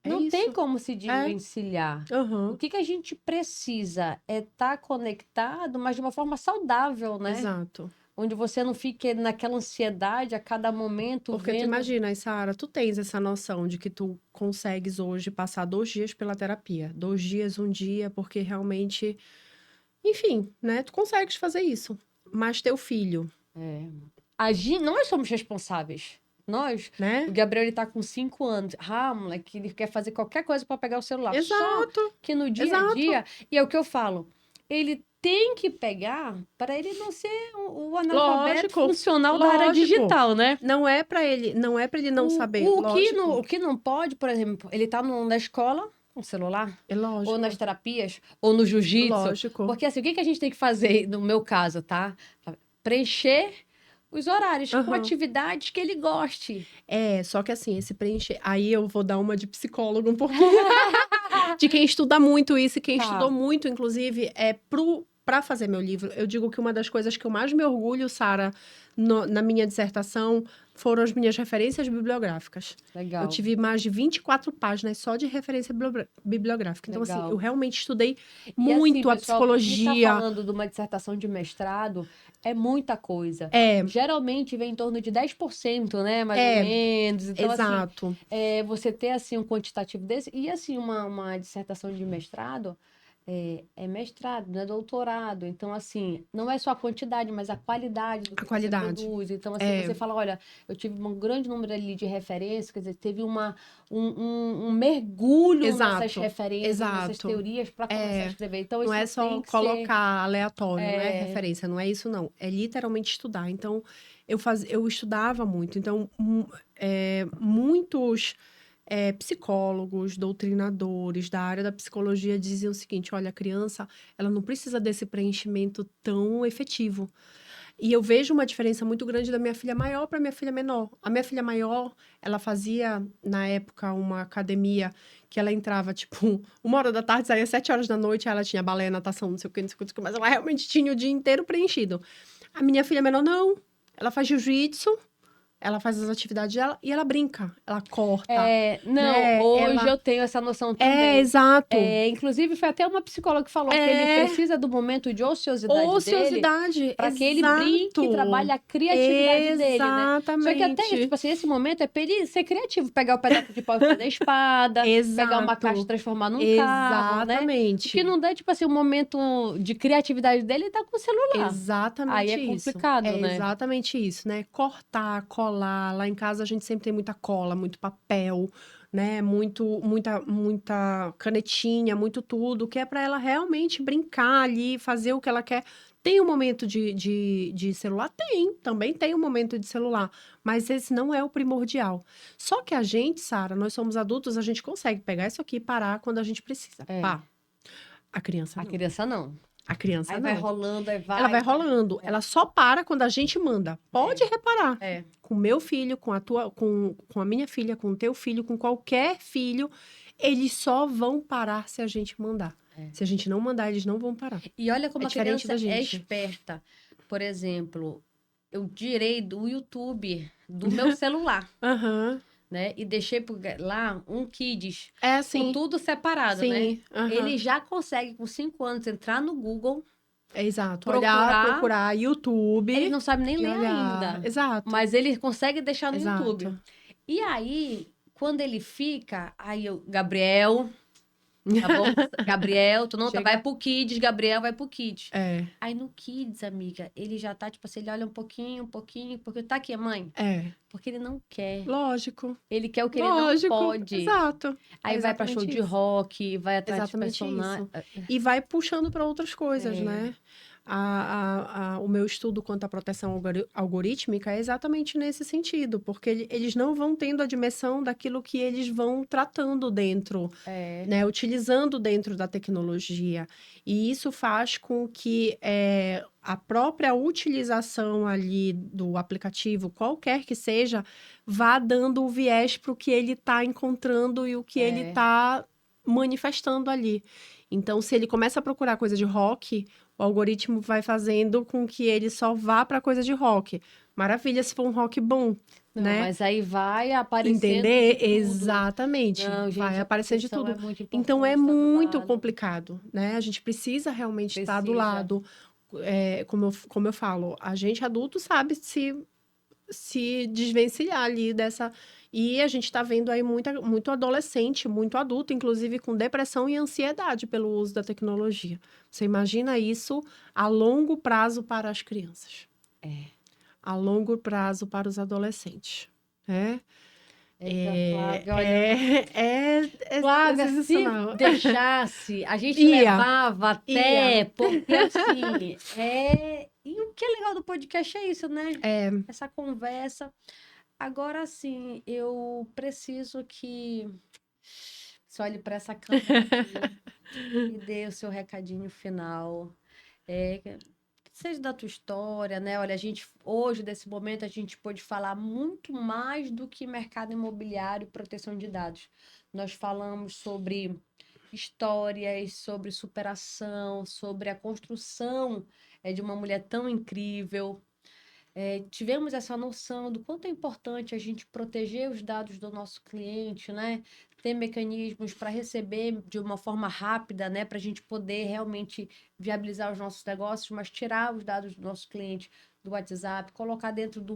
é não tem isso. como se É. desvencilhar. O Aham. que que a gente precisa é estar conectado, mas de uma forma saudável, né? Exato. Onde você não fique naquela ansiedade a cada momento Porque tu vendo. imagina, Sara, tu tens essa noção de que tu consegues hoje passar 2 dias pela terapia. 2 dias, um dia, porque realmente, enfim, né? Tu consegues fazer isso. Mas teu filho, Nós somos responsáveis. Nós, o né? Gabriel, ele tá com 5 anos. Moleque, ele quer fazer qualquer coisa para pegar o celular. Só Exato, que no dia a exato. dia, e é o que eu falo, ele tem que pegar para ele não ser o analfabeto Lógico, funcional da área lógico. digital, né? Não é para ele não saber, O lógico. que não pode, por exemplo, ele tá na escola com o celular, É ou nas lógico, terapias, ou no jiu-jitsu. lógico. Porque assim, o que que a gente tem que fazer, no meu caso, tá? Preencher os horários com Aham. atividades que ele goste. Só que assim, esse preencher. Aí eu vou dar uma de psicólogo um pouquinho. De quem estuda muito isso e quem estudou Tá, muito, inclusive, para fazer meu livro. Eu digo que uma das coisas que eu mais me orgulho, Sara, na minha dissertação, foram as minhas referências bibliográficas. Eu legal, tive mais de 24 páginas só de referência bibliográfica. Então, assim, eu legal. realmente estudei E assim, muito a pessoal, para quem está psicologia. falando de uma dissertação de mestrado, é muita coisa. É, Geralmente vem em torno de 10%, né? Mais ou é, menos. Então, assim, exato. você ter assim um quantitativo desse, e assim, uma dissertação de mestrado. É mestrado, não é doutorado. Então, assim, não é só a quantidade, mas a qualidade do A que você qualidade. produz. Então, assim, É, você fala, olha, eu tive um grande número ali de referências, quer dizer, teve um mergulho nessas exato, referências, nessas exato. teorias para começar a É, escrever. Então, não isso é só tem que ser. colocar aleatório, não é é, referência, não é isso, não. É literalmente estudar. Então, eu estudava muito. Então, muitos psicólogos, doutrinadores da área da psicologia diziam o seguinte: olha, a criança, ela não precisa desse preenchimento tão efetivo. E eu vejo uma diferença muito grande da minha filha maior para minha filha menor. A minha filha maior, ela fazia, na época, uma academia que ela entrava, tipo, 1 hora da tarde, saía 7 horas da noite, aí ela tinha balé, natação, não sei o que, não sei o que, não sei o que, mas ela realmente tinha o dia inteiro preenchido. A minha filha menor, não. Ela faz jiu-jitsu, ela faz as atividades dela e ela brinca, ela corta, Não, né? hoje Ela... eu tenho essa noção É, também. exato. Inclusive, foi até uma psicóloga que falou que ele precisa do momento de ociosidade dele Ociosidade, para que ele brinque e trabalhe a criatividade dele, né? Só que até isso, exatamente. tipo assim, esse momento é pra ele ser criativo, pegar o pedaço de pau e fazer espada, pegar uma caixa e Exato. transformar num carro, né? O que Exatamente. não dá, tipo assim, o momento de criatividade dele, ele tá com o celular. Aí é Exatamente isso. complicado, É né? exatamente isso, né? Cortar, colar. Lá em casa a gente sempre tem muita cola, muito papel, né? Muita canetinha, muito tudo, que é para ela realmente brincar ali, fazer o que ela quer. Tem um momento de celular? Tem, também tem um momento de celular, mas esse não é o primordial. Só que a gente, Sara, nós somos adultos, a gente consegue pegar isso aqui e parar quando a gente precisa. É. Pá. A criança A não. criança não. A criança Aí não. vai rolando, aí vai. Ela vai rolando. Ela só para quando a gente manda. Pode reparar. Com meu filho, com a minha filha, com o teu filho, com qualquer filho, eles só vão parar se a gente mandar. Se a gente não mandar, eles não vão parar. E olha como É a diferente criança da é gente. esperta. Por exemplo, eu tirei do YouTube do meu celular, Aham. né? E deixei lá um Kids É com assim. tudo separado, né? Sim. Aham. Ele já consegue, com 5 anos, entrar no Google, É exato. procurar. Procurar YouTube. Ele não sabe nem e ler olhar. ainda. Exato. Mas ele consegue deixar no Exato. YouTube. E aí, quando ele fica, aí eu, Gabriel, tá bom? Gabriel, tu não tá, Chega. vai pro Kids, Gabriel vai pro Kids. É. Aí no Kids, amiga, ele já tá, tipo assim, ele olha um pouquinho, porque tá aqui, mãe. É. Porque ele não quer. Lógico. Ele quer o que Lógico. ele não pode. Exato. Aí É vai pra show exatamente de isso. rock, vai atrás de Exatamente personagem. E vai puxando para outras coisas, É. né? O meu estudo quanto à proteção algorítmica é exatamente nesse sentido, porque eles não vão tendo a dimensão daquilo que eles vão tratando dentro, né? Utilizando dentro da tecnologia. E isso faz com que a própria utilização ali do aplicativo, qualquer que seja, vá dando o viés para o que ele está encontrando e o que ele está manifestando ali. Então, se ele começa a procurar coisa de rock, o algoritmo vai fazendo com que ele só vá para coisa de rock. Maravilha, se for um rock bom, Não, né? mas aí vai aparecendo Entender? de tudo. Exatamente. Não, gente, vai a aparecendo de proteção tudo. é muito Então, é importante, tá do muito lado. complicado, né? A gente precisa realmente estar do Precisa. lado. Como eu falo, a gente adulto sabe se desvencilhar ali dessa. E a gente está vendo aí muito adolescente, muito adulto, inclusive com depressão e ansiedade pelo uso da tecnologia. Você imagina isso a longo prazo para as crianças. A longo prazo para os adolescentes. Flávia, olha, Flávia, se sensacional. deixasse, a gente Ia. levava até, porque assim, E o que é legal do podcast é isso, né? Essa conversa. Agora, sim, eu preciso que você olhe para essa câmera e dê o seu recadinho final. Que seja da tua história, né? Olha, hoje, desse momento, a gente pôde falar muito mais do que mercado imobiliário e proteção de dados. Nós falamos sobre histórias, sobre superação, sobre a construção de uma mulher tão incrível. Tivemos essa noção do quanto é importante a gente proteger os dados do nosso cliente, né? Ter mecanismos para receber de uma forma rápida, né? Para a gente poder realmente viabilizar os nossos negócios, mas tirar os dados do nosso cliente do WhatsApp, colocar dentro de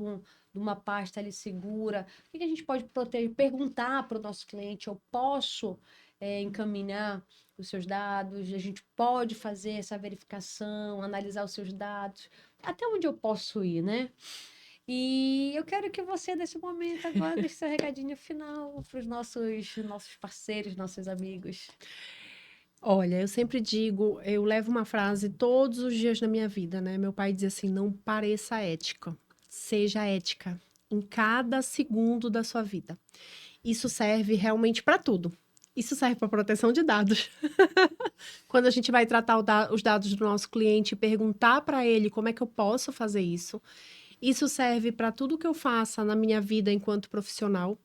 uma pasta ali segura. O que a gente pode proteger? Perguntar para o nosso cliente: eu posso encaminhar os seus dados? A gente pode fazer essa verificação, analisar os seus dados. Até onde eu posso ir, né? E eu quero que você, nesse momento, agora, deixe seu recadinho final para os nossos parceiros, nossos amigos. Olha, eu sempre digo, eu levo uma frase todos os dias na minha vida, né? Meu pai dizia assim: não pareça ética, seja ética em cada segundo da sua vida. Isso serve realmente para tudo. Isso serve para proteção de dados. Quando a gente vai tratar os dados do nosso cliente e perguntar para ele como é que eu posso fazer isso. Isso serve para tudo que eu faça na minha vida enquanto profissional.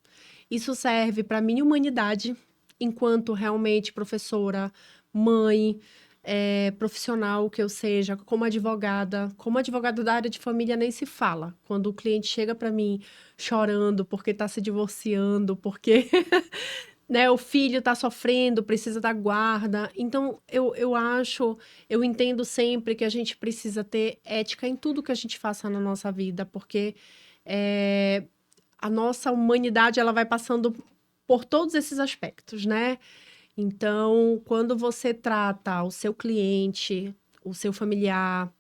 Isso serve para a minha humanidade enquanto realmente professora, mãe, profissional que eu seja, como advogada da área de família nem se fala. Quando o cliente chega para mim chorando porque está se divorciando, porque né, o filho está sofrendo, precisa da guarda. Então, eu entendo sempre que a gente precisa ter ética em tudo que a gente faça na nossa vida, porque a nossa humanidade ela vai passando por todos esses aspectos, né? Então, quando você trata o seu cliente, o seu familiar,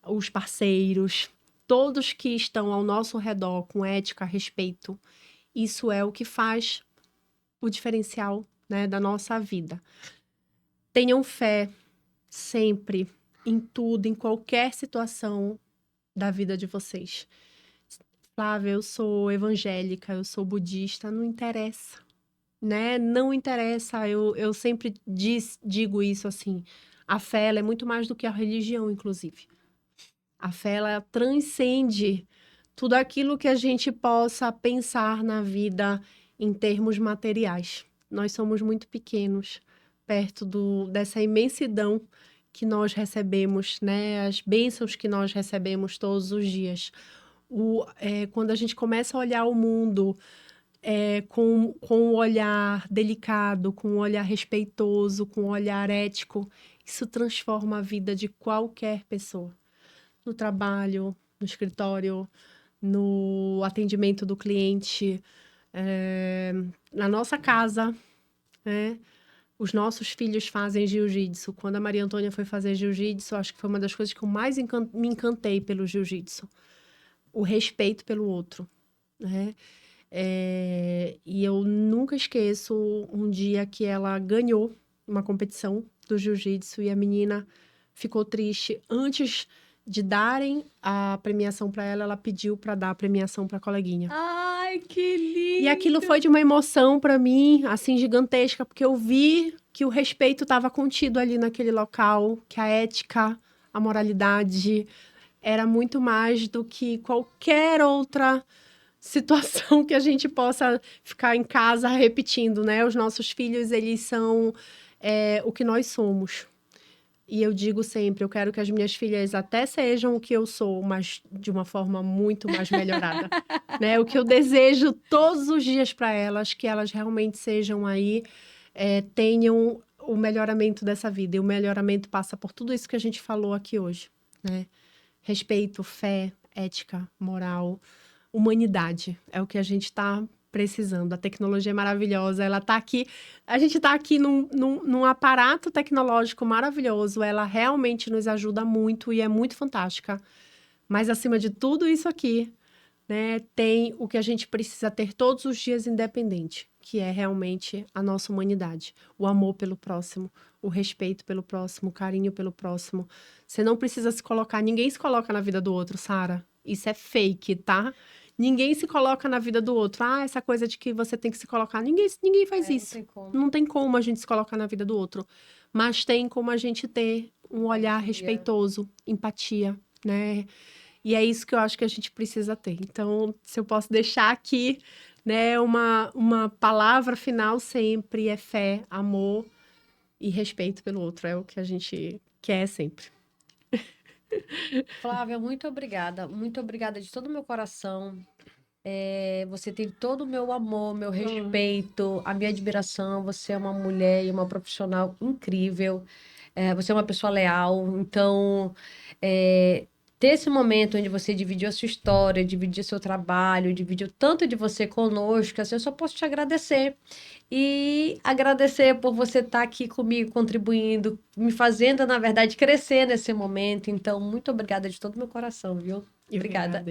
os parceiros, todos que estão ao nosso redor com ética, respeito, isso é o que faz o diferencial, né, da nossa vida. Tenham fé sempre em tudo, em qualquer situação da vida de vocês. Flávia, eu sou evangélica, eu sou budista, não interessa, né? Não interessa, eu sempre digo isso assim, a fé ela é muito mais do que a religião, inclusive. A fé, ela transcende tudo aquilo que a gente possa pensar na vida em termos materiais. Nós somos muito pequenos perto dessa imensidão que nós recebemos, né? As bênçãos que nós recebemos todos os dias. Quando a gente começa a olhar o mundo com um olhar delicado, com um olhar respeitoso, com um olhar ético, isso transforma a vida de qualquer pessoa. No trabalho, no escritório, no atendimento do cliente, na nossa casa, né? Os nossos filhos fazem jiu-jitsu. Quando a Maria Antônia foi fazer jiu-jitsu, acho que foi uma das coisas que eu mais me encantei pelo jiu-jitsu. O respeito pelo outro, né? E eu nunca esqueço um dia que ela ganhou uma competição do jiu-jitsu e a menina ficou triste. Antes de darem a premiação para ela, ela pediu para dar a premiação para a coleguinha. Ai, que lindo! E aquilo foi de uma emoção para mim, assim, gigantesca, porque eu vi que o respeito estava contido ali naquele local, que a ética, a moralidade era muito mais do que qualquer outra situação que a gente possa ficar em casa repetindo, né? Os nossos filhos, eles são o que nós somos. E eu digo sempre, eu quero que as minhas filhas até sejam o que eu sou, mas de uma forma muito mais melhorada, né? O que eu desejo todos os dias para elas, que elas realmente sejam aí, tenham o melhoramento dessa vida. E o melhoramento passa por tudo isso que a gente falou aqui hoje, né? Respeito, fé, ética, moral, humanidade. É o que a gente está precisando. A tecnologia é maravilhosa, ela está aqui. A gente está aqui num aparato tecnológico maravilhoso. Ela realmente nos ajuda muito e é muito fantástica. Mas, acima de tudo isso aqui, né, tem o que a gente precisa ter todos os dias independente, que é realmente a nossa humanidade. O amor pelo próximo, o respeito pelo próximo, o carinho pelo próximo. Você não precisa se colocar, ninguém se coloca na vida do outro, Sara. Isso é fake, tá? Ninguém se coloca na vida do outro. Ah, essa coisa de que você tem que se colocar. Ninguém faz isso. Não tem como. Não tem como a gente se colocar na vida do outro. Mas tem como a gente ter um olhar respeitoso, empatia, né? E é isso que eu acho que a gente precisa ter. Então, se eu posso deixar aqui, né, uma palavra final sempre é fé, amor e respeito pelo outro. É o que a gente quer sempre. Flávia, muito obrigada. Muito obrigada de todo o meu coração. Você tem todo o meu amor, meu respeito, a minha admiração. Você é uma mulher e uma profissional incrível. Você é uma pessoa leal. Então, ter esse momento onde você dividiu a sua história, dividiu seu trabalho, dividiu tanto de você conosco, assim, eu só posso te agradecer. E agradecer por você estar aqui comigo, contribuindo, me fazendo, na verdade, crescer nesse momento. Então, muito obrigada de todo o meu coração, viu? Obrigada.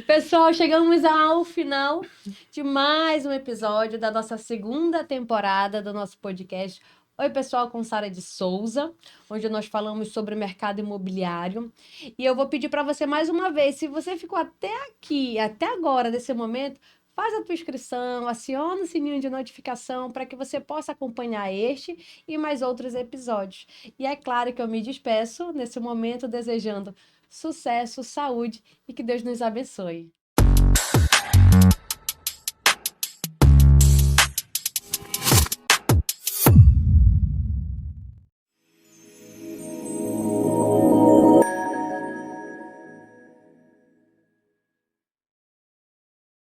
Pessoal, chegamos ao final de mais um episódio da nossa segunda temporada do nosso podcast. Oi, pessoal, com Sara de Souza, onde nós falamos sobre o mercado imobiliário. E eu vou pedir para você mais uma vez, se você ficou até aqui, até agora, nesse momento, faz a tua inscrição, aciona o sininho de notificação para que você possa acompanhar este e mais outros episódios. E é claro que eu me despeço nesse momento desejando sucesso, saúde e que Deus nos abençoe.